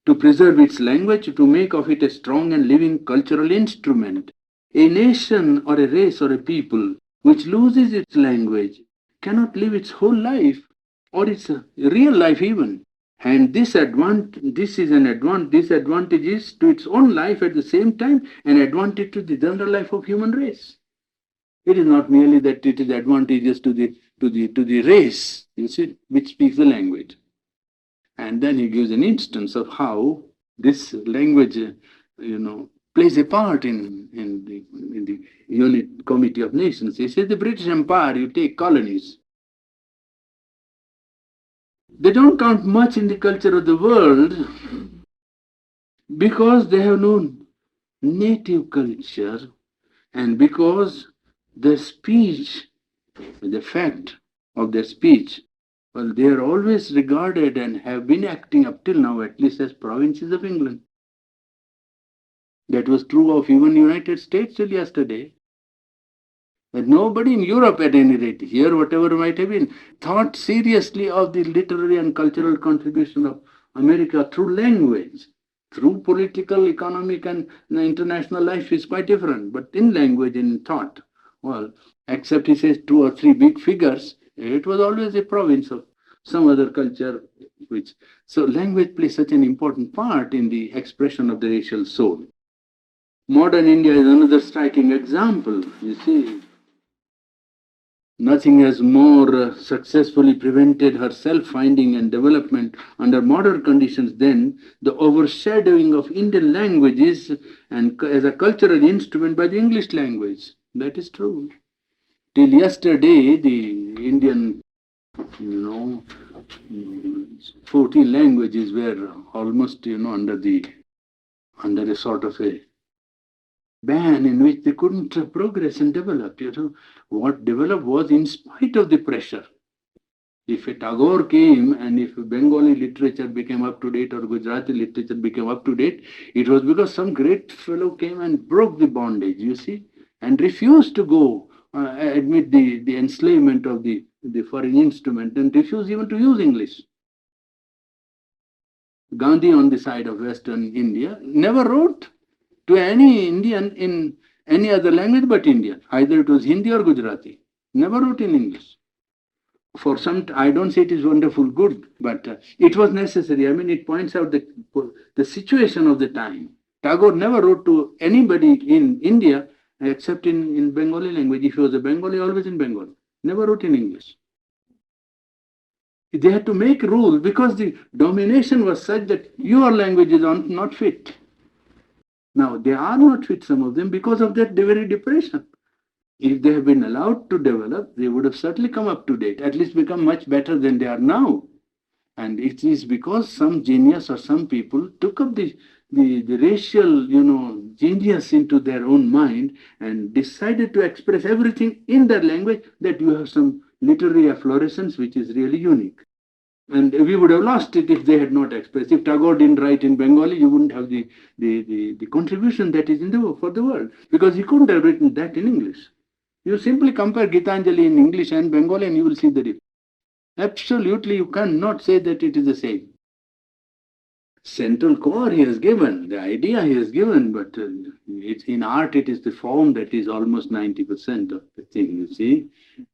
to preserve its language, to make of it a strong and living cultural instrument. A nation or a race or a people which loses its language cannot live its whole life or its real life even. And this disadvantage is to its own life at the same time an advantage to the general life of human race. It is not merely that it is advantageous to the race, you see, which speaks the language. And then he gives an instance of how this language, plays a part in the unit committee of nations. He says the British Empire, you take colonies. They don't count much in the culture of the world because they have no native culture, and because their speech, the fact of their speech, well, they are always regarded and have been acting up till now, at least, as provinces of England. That was true of even United States till yesterday. That nobody in Europe, at any rate, here, whatever might have been, thought seriously of the literary and cultural contribution of America through language. Through political, economic, and international life is quite different, but in language and in thought, well, except he says two or three big figures, it was always a province of some other culture. Which so language plays such an important part in the expression of the racial soul. Modern India is another striking example. You see, nothing has more successfully prevented her self-finding and development under modern conditions than the overshadowing of Indian languages and as a cultural instrument by the English language. That is true. Till yesterday, the Indian, you know, 14 languages were almost, under a sort of a ban in which they couldn't progress and develop. What developed was in spite of the pressure. If a Tagore came and if Bengali literature became up to date or Gujarati literature became up to date, it was because some great fellow came and broke the bondage, you see, and refused to go admit the enslavement of the foreign instrument and refused even to use English. Gandhi, on the side of Western India, never wrote to any Indian in any other language but Indian. Either it was Hindi or Gujarati. Never wrote in English. For some, I don't say it is wonderful good, but it was necessary. I mean, it points out the situation of the time. Tagore never wrote to anybody in India except in Bengali language. If he was a Bengali, always in Bengali. Never wrote in English. They had to make rules because the domination was such that your language is not fit. Now, they are not fit, some of them, because of that very depression. If they have been allowed to develop, they would have certainly come up to date, at least become much better than they are now. And it is because some genius or some people took up the racial, genius into their own mind and decided to express everything in their language that you have some literary efflorescence which is really unique. And we would have lost it if they had not expressed. If Tagore didn't write in Bengali, you wouldn't have the contribution that is for the world, because he couldn't have written that in English. You simply compare Gitanjali in English and Bengali and you will see the difference. Absolutely, you cannot say that it is the same. Central core he has given, the idea he has given, but it's in art it is the form that is almost 90% of the thing, you see.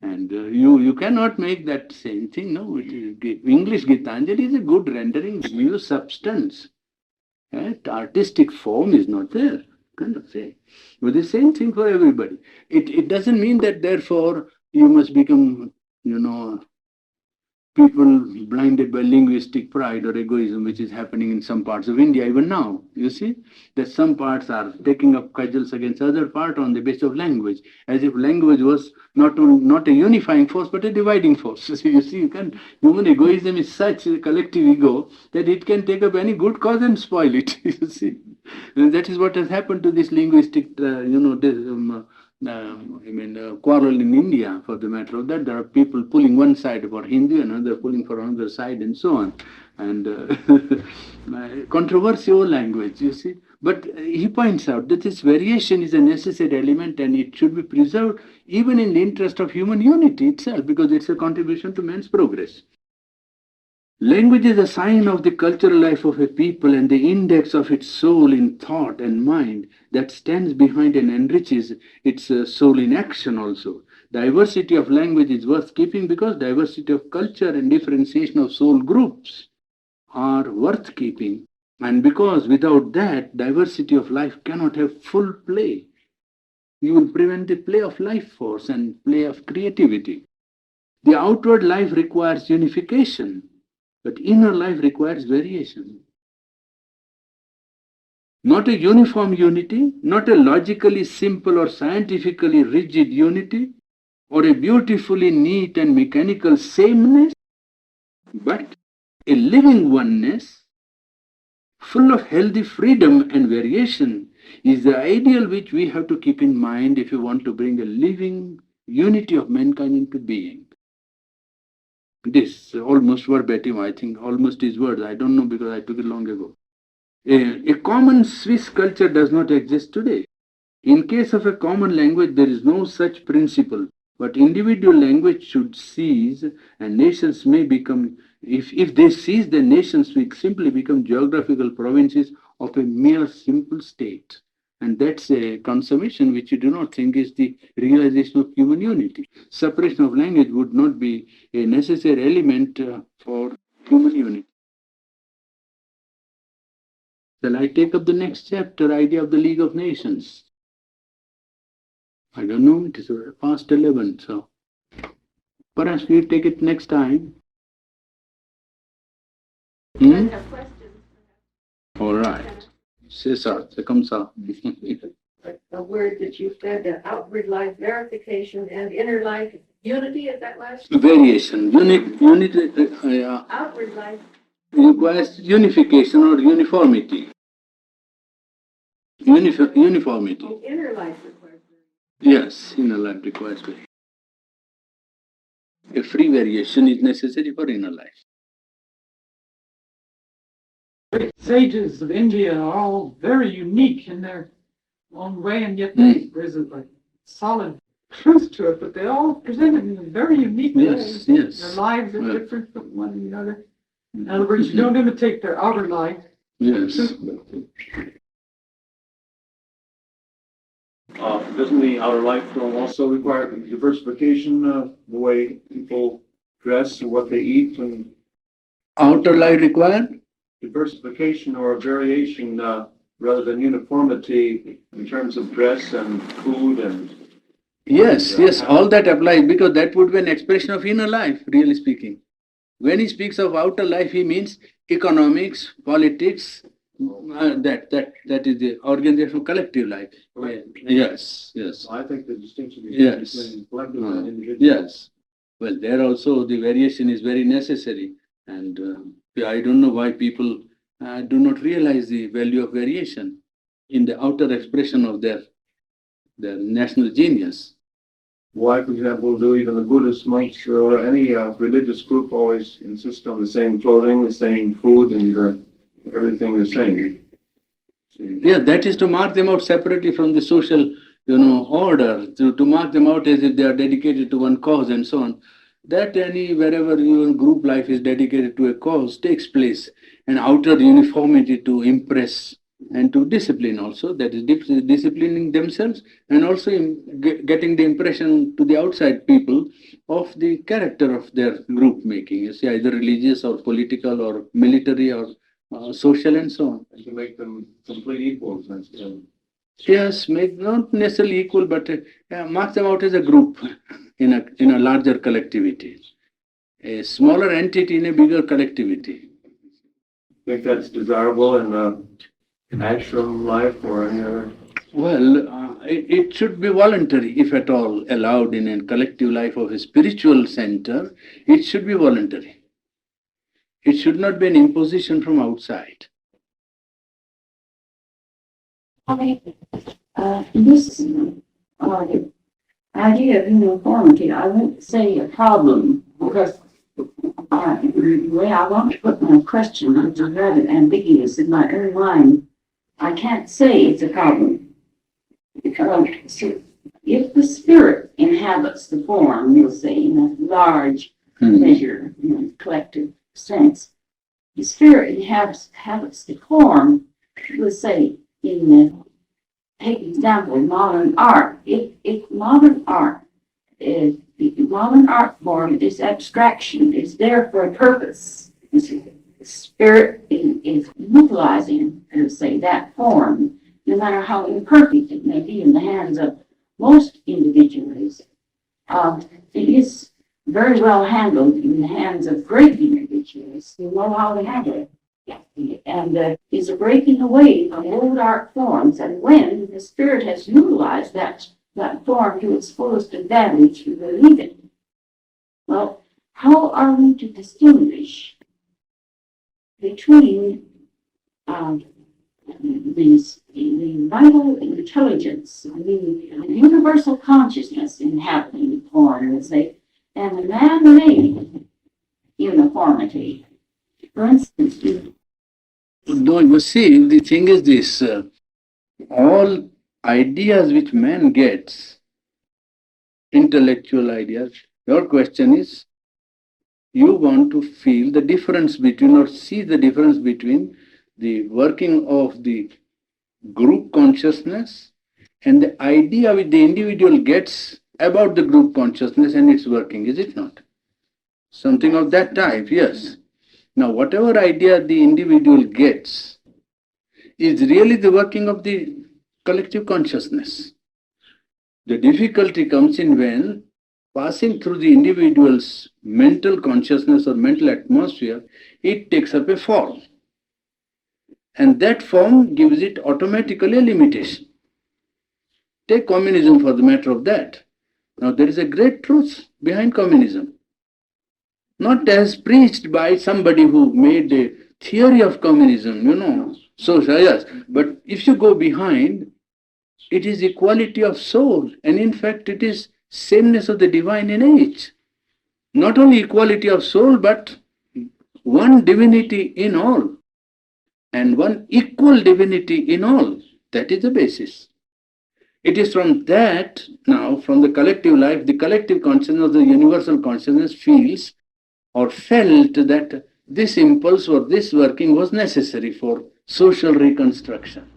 And you cannot make that same thing, no. English Gitanjali is a good rendering, new substance. Artistic form is not there. Cannot say. But the same thing for everybody. It doesn't mean that therefore you must become, people blinded by linguistic pride or egoism, which is happening in some parts of India even now. You see that some parts are taking up cudgels against other part on the basis of language, as if language was not a unifying force but a dividing force. You see, human egoism is such a collective ego that it can take up any good cause and spoil it. You see, and that is what has happened to this linguistic, quarrel in India. For the matter of that, there are people pulling one side for Hindu and another pulling for another side and so on. And controversial language, you see. But he points out that this variation is a necessary element and it should be preserved even in the interest of human unity itself, because it's a contribution to man's progress. Language is a sign of the cultural life of a people and the index of its soul in thought and mind that stands behind and enriches its soul in action also. Diversity of language is worth keeping because diversity of culture and differentiation of soul groups are worth keeping. And because without that, diversity of life cannot have full play. You will prevent the play of life force and play of creativity. The outward life requires unification, but inner life requires variation. Not a uniform unity, not a logically simple or scientifically rigid unity, or a beautifully neat and mechanical sameness, but A living oneness, full of healthy freedom and variation, is the ideal which we have to keep in mind if you want to bring a living unity of mankind into being. This almost verbatim, I think, almost his words. I don't know because I took it long ago. A common Swiss culture does not exist today. In case of a common language, there is no such principle. But individual language should cease, and nations may become, if they cease, then nations will simply become geographical provinces of a mere simple state. And that's a consummation which you do not think is the realization of human unity. Separation of language would not be a necessary element for human unity. Shall I take up the next chapter, idea of the League of Nations? I don't know, it is past 11, so perhaps we'll take it next time. Hmm? All right. C'est ça, c'est comme ça. A word that you said, outward life verification and inner life unity, is that last? Variation. Unity Outward life. requires unification or uniformity. Uniformity. Inner life requires variation. Yes, inner life requires variation. A free variation is necessary for inner life. Sages of India are all very unique in their own way, and yet there's a solid truth to it, but they all present it in a very unique way. Yes, yes. Their lives are different from one another. In other words, you don't imitate their outer life. Yes. Doesn't the outer life also require diversification of the way people dress and what they eat, and Outer life required? diversification or variation rather than uniformity in terms of dress and food and Yes, yes, all that applies because that would be an expression of inner life, really speaking. When he speaks of outer life, he means economics, politics, that is the organization of collective life. Right. Yes, yes. I think the distinction Yes. between collective and individual. Yes. Well, there also the variation is very necessary. And I don't know why people do not realize the value of variation in the outer expression of their national genius. Why, for example, do even the Buddhist monks or any religious group always insist on the same clothing, the same food, and everything the same? Yeah, that is to mark them out separately from the social, order, to mark them out as if they are dedicated to one cause and so on. That wherever your group life is dedicated to a cause takes place, an outer uniformity to impress and to discipline also, that is disciplining themselves and also getting the impression to the outside people of the character of their group making, you see, either religious or political or military or social and so on. And to make them complete equals. Yes, make not necessarily equal, but mark them out as a group in a larger collectivity, a smaller entity in a bigger collectivity. Think that's desirable in ashram life or any other? Well, it should be voluntary, if at all allowed in a collective life of a spiritual center. It should be voluntary. It should not be an imposition from outside. This idea of uniformity, I wouldn't say a problem, because the way I want to put my question, which is rather ambiguous in my own mind, I can't say it's a problem. So if the spirit inhabits the form, you'll say, in a large measure, collective sense, the spirit inhabits the form, we'll say, in the, take example, modern art. If modern art is, the modern art form is abstraction, is there for a purpose. You see, the spirit is utilizing, let's say, that form, no matter how imperfect it may be in the hands of most individuals. It is very well handled in the hands of great individuals who know how to handle it. And is a breaking away from old art forms, and when the spirit has utilized that form to its fullest advantage, you believe it. Well, how are we to distinguish between the vital intelligence, I mean, the universal consciousness inhabiting form, as they, and the man-made uniformity. For instance, No, you see, the thing is this all ideas which man gets, intellectual ideas, your question is you want to feel the difference between or see the difference between the working of the group consciousness and the idea which the individual gets about the group consciousness and its working, is it not? Something of that type, yes. Now, whatever idea the individual gets is really the working of the collective consciousness. The difficulty comes in when passing through the individual's mental consciousness or mental atmosphere, it takes up a form. And that form gives it automatically a limitation. Take communism for the matter of that. Now, there is a great truth behind communism. Not as preached by somebody who made a theory of communism, so yes. But if you go behind, it is equality of soul, and in fact, it is sameness of the divine in each. Not only equality of soul, but one divinity in all, and one equal divinity in all. That is the basis. It is from that, now, from the collective life, the collective consciousness, the universal consciousness feels or felt that this impulse or this working was necessary for social reconstruction.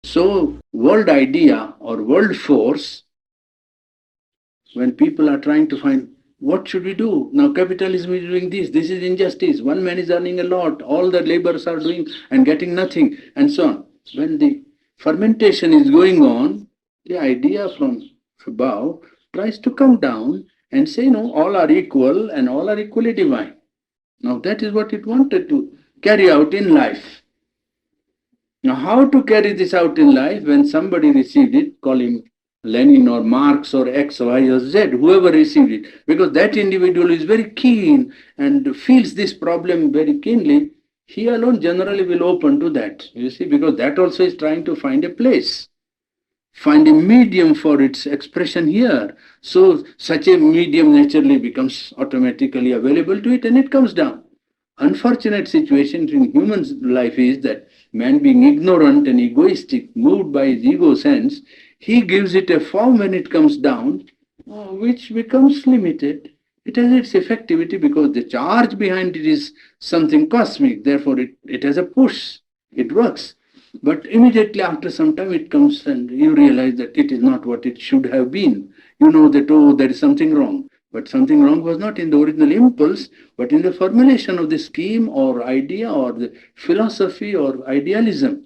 So, world idea or world force, when people are trying to find what should we do? Now, capitalism is doing this is injustice. One man is earning a lot, all the laborers are doing and getting nothing, and so on. When the fermentation is going on, the idea from above tries to come down and say, no, all are equal and all are equally divine. Now, that is what it wanted to carry out in life. Now, how to carry this out in life? When somebody received it, call him Lenin or Marx or X, Y, or Z, whoever received it, because that individual is very keen and feels this problem very keenly, he alone generally will open to that, you see, because that also is trying to find a place, find a medium for its expression here. So, such a medium naturally becomes automatically available to it and it comes down. Unfortunate situation in human life is that man, being ignorant and egoistic, moved by his ego sense, he gives it a form when it comes down, which becomes limited. It has its effectivity because the charge behind it is something cosmic, therefore it has a push, it works. But immediately after some time it comes and you realize that it is not what it should have been. You know that, oh, there is something wrong. But something wrong was not in the original impulse, but in the formulation of the scheme or idea or the philosophy or idealism.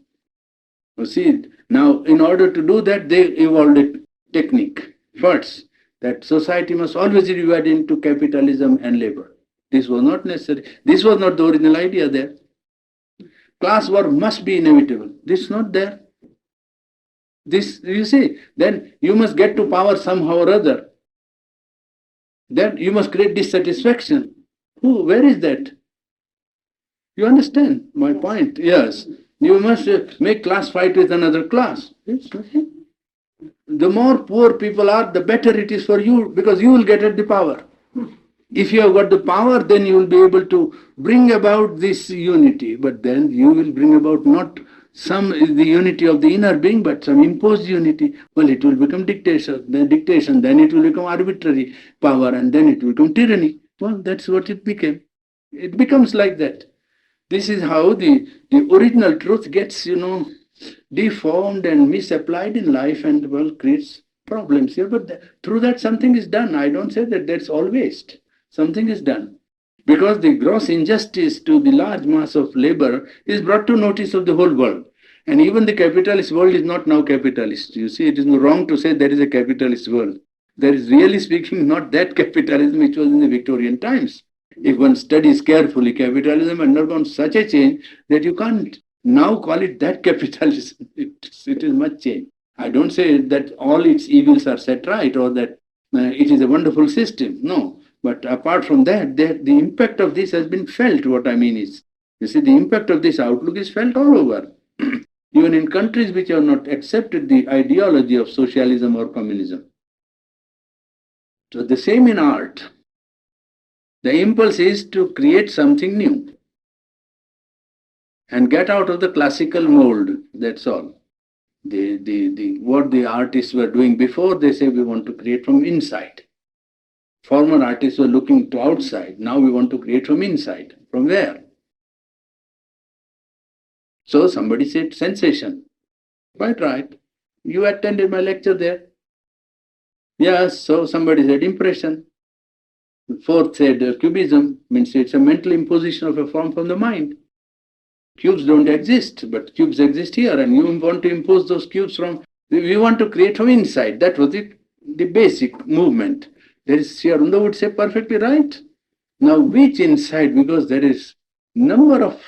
You see, now in order to do that, they evolved a technique. First, that society must always be divided into capitalism and labor. This was not necessary. This was not the original idea there. Class war must be inevitable. This is not there. This, you see, then you must get to power somehow or other. Then you must create dissatisfaction. Where is that? You understand my point? Yes. You must make class fight with another class. The more poor people are, the better it is for you because you will get at the power. If you have got the power, then you will be able to bring about this unity. But then you will bring about not the unity of the inner being, but some imposed unity. Well, it will become dictation, then it will become arbitrary power, and then it will become tyranny. Well, that's what it became. It becomes like that. This is how the original truth gets, deformed and misapplied in life and, well, creates problems here. But through that, something is done. I don't say that that's all waste. Something is done. Because the gross injustice to the large mass of labor is brought to notice of the whole world. And even the capitalist world is not now capitalist. You see, it is wrong to say there is a capitalist world. There is, really speaking, not that capitalism which was in the Victorian times. If one studies carefully, capitalism undergone such a change that you can't now call it that capitalism. It is much change. I don't say that all its evils are set right or that it is a wonderful system. No. But apart from that, the impact of this has been felt. What I mean is, you see, the impact of this outlook is felt all over. Even in countries which have not accepted the ideology of socialism or communism. So the same in art. The impulse is to create something new and get out of the classical mold. That's all. What the artists were doing before, they say we want to create from inside. Former artists were looking to outside. Now we want to create from inside. From where? So somebody said sensation. Quite right. You attended my lecture there. Yes, so somebody said impression. Fourth said cubism, means it's a mental imposition of a form from the mind. Cubes don't exist, but cubes exist here, and you want to impose those cubes from, we want to create from inside. That was the basic movement. There is, Sri Aurobindo would say perfectly right. Now, which inside? Because there is number of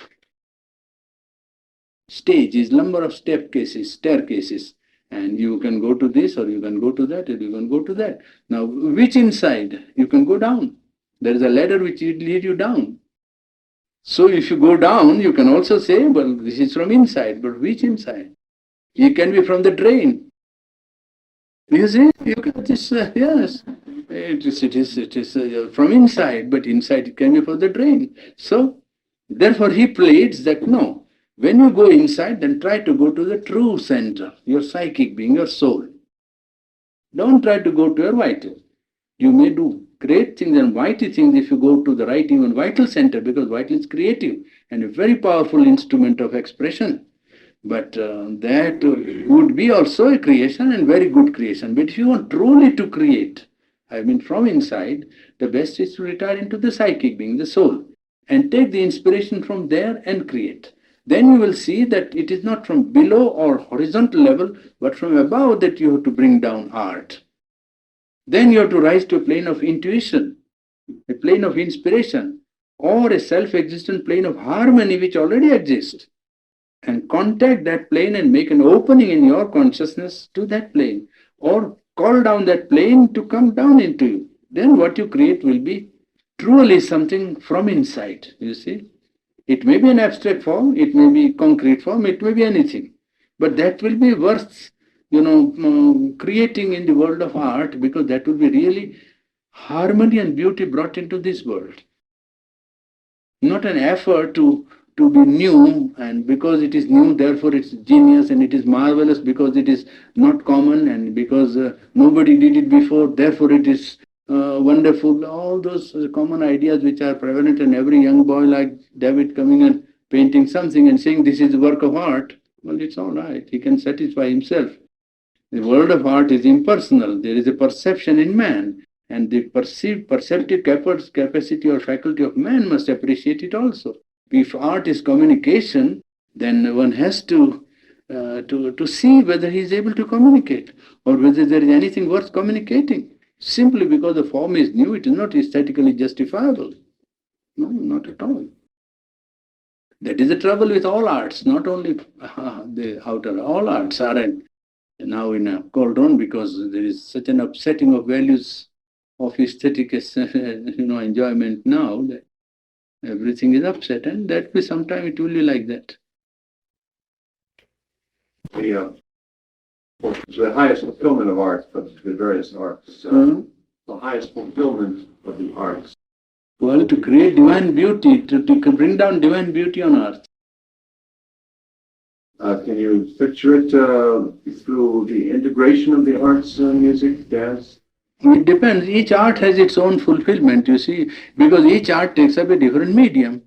stages, number of staircases, and you can go to this, or you can go to that, or you can go to that. Now, which inside? You can go down. There is a ladder which will lead you down. So if you go down, you can also say, well, this is from inside, but which inside? It can be from the drain. You see, you get this, yes, it is from inside, but inside it can be from the drain. So, therefore he pleads that no, when you go inside, then try to go to the true center, your psychic being, your soul. Don't try to go to your vital. You may do great things and mighty things if you go to the right, even vital center, because vital is creative and a very powerful instrument of expression. But that would be also a creation and very good creation. But if you want truly to create, I mean from inside, the best is to retire into the psychic being, the soul, and take the inspiration from there and create. Then you will see that it is not from below or horizontal level, but from above that you have to bring down art. Then you have to rise to a plane of intuition, a plane of inspiration, or a self-existent plane of harmony which already exists. And contact that plane and make an opening in your consciousness to that plane, or call down that plane to come down into you. Then what you create will be truly something from inside, you see. It may be an abstract form, it may be concrete form, it may be anything. But that will be worth, creating in the world of art, because that will be really harmony and beauty brought into this world. Not an effort to be new, and because it is new, therefore it's genius, and it is marvelous because it is not common, and because nobody did it before, therefore it is wonderful. All those common ideas which are prevalent in every young boy like David coming and painting something and saying this is a work of art. Well, it's all right. He can satisfy himself. The world of art is impersonal. There is a perception in man, and the perceptive capacity or faculty of man must appreciate it also. If art is communication, then one has to see whether he is able to communicate, or whether there is anything worth communicating. Simply because the form is new, it is not aesthetically justifiable. No, not at all. That is the trouble with all arts, not only the outer. All arts are now in a cauldron, because there is such an upsetting of values of aesthetic enjoyment now, that everything is upset, and that way sometime it will be like that. The highest fulfillment of art, of the various arts, the highest fulfillment of the arts. Well, to create divine beauty, to bring down divine beauty on earth. Can you picture it through the integration of the arts, music, dance? It depends. Each art has its own fulfillment, you see, because each art takes up a different medium.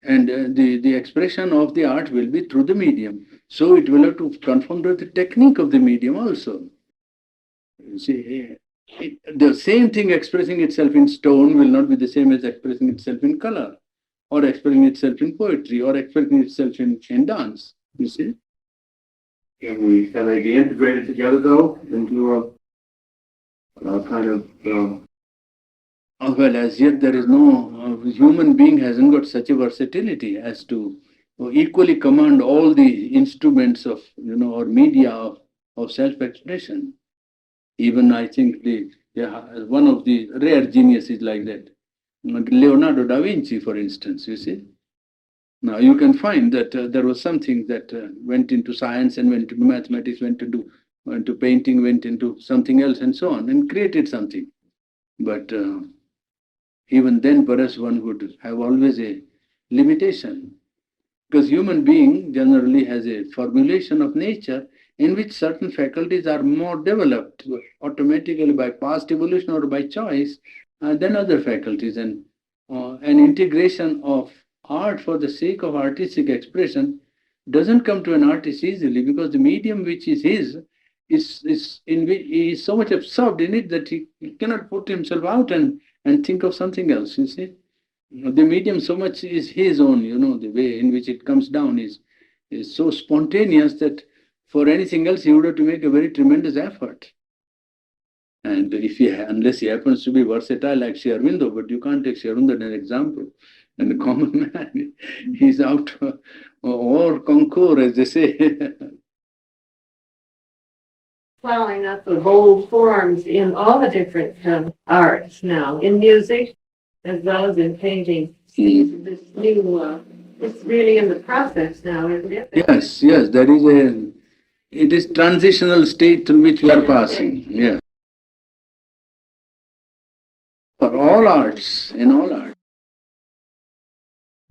And the expression of the art will be through the medium. So it will have to conform to the technique of the medium also. You see, the same thing expressing itself in stone will not be the same as expressing itself in color, or expressing itself in poetry, or expressing itself in dance. You see? Can they be integrated together though into a kind of? Well, as yet there is no human being hasn't got such a versatility as to equally command all the instruments of or media of self-expression. Even I think one of the rare geniuses like that, Leonardo da Vinci, for instance, you see. Now you can find that there was something that went into science and went into mathematics, went to painting, went into something else and so on, and created something. But even then, perhaps one would have always a limitation, because human being generally has a formulation of nature in which certain faculties are more developed automatically by past evolution or by choice than other faculties. And an integration of art for the sake of artistic expression doesn't come to an artist easily, because the medium which is his he is so much absorbed in it that he cannot put himself out and think of something else, you see. The medium so much is his own, the way in which it comes down is so spontaneous that for anything else he would have to make a very tremendous effort. And unless he happens to be versatile like Sri Aurobindo, but you can't take Sri Aurobindo as an example. And the common man, he's out or conquer, as they say. Plowing up the bold forms in all the different arts now, in music as well as in painting. This new, it's really in the process now, isn't it? Yes, it is transitional state through which we are passing. Yeah. For all arts, in all arts.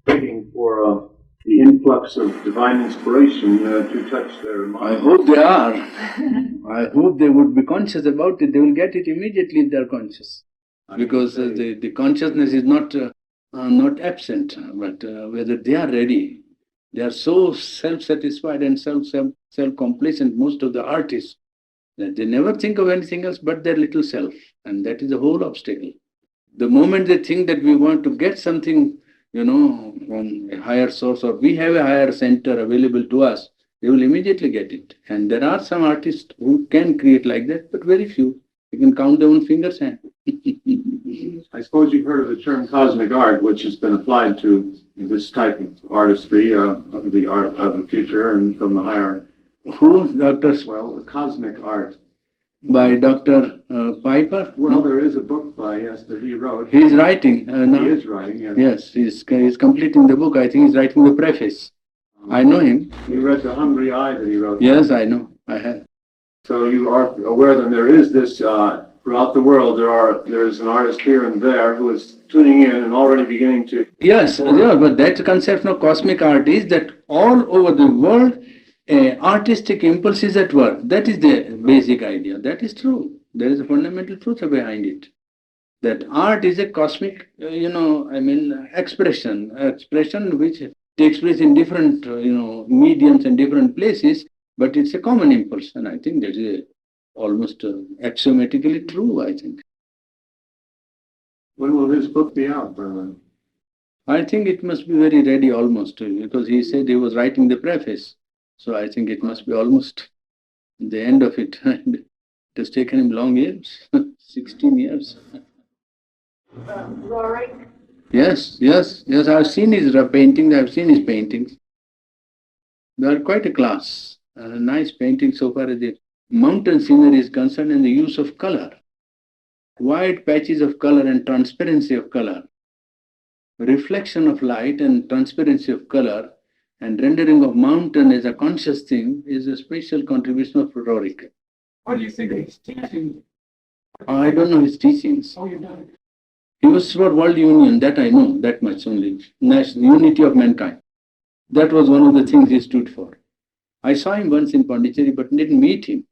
Waiting for the influx of divine inspiration to touch their mind. I hope they are. I hope they would be conscious about it. They will get it immediately if they are conscious. Because the consciousness is not absent, but whether they are ready. They are so self-satisfied and self-complacent, most of the artists, that they never think of anything else but their little self. And that is the whole obstacle. The moment they think that we want to get something, from a higher source, or we have a higher center available to us, they will immediately get it. And there are some artists who can create like that, but very few. You can count them on fingers' hand. I suppose you've heard of the term cosmic art, which has been applied to this type of artistry of the art of the future and from the higher. Who? Dr. Well, the cosmic art. By Dr. Piper? Well, there is a book that he wrote. He is writing now. He is writing, yes. Yes, he's completing the book. I think he's writing the preface. I know him. You read The Hungry Eye that he wrote? Yes, I know. I have. So you are aware that there is this, throughout the world, there is an artist here and there who is tuning in and already beginning to... Yes, but that concept of cosmic art is that all over the world, artistic impulse is at work. That is the basic idea. That is true. There is a fundamental truth behind it. That art is a cosmic, expression which takes place in different, mediums and different places, but it's a common impulse. And I think that is almost axiomatically true, I think. When will his book be out, Brother? I think it must be very ready almost, because he said he was writing the preface. So I think it must be almost the end of it. It has taken him long years, 16 years. Rory? Yes, I've seen his paintings. They are quite a class. Nice painting so far as the mountain scenery is concerned, and the use of color. Wide patches of color and transparency of color. Reflection of light and transparency of color, and rendering of mountain as a conscious thing is a special contribution of Rorick. What do you think of his teaching? I don't know his teachings. Oh, you know. He was for world union, that I know, that much only. National unity of mankind. That was one of the things he stood for. I saw him once in Pondicherry, but didn't meet him.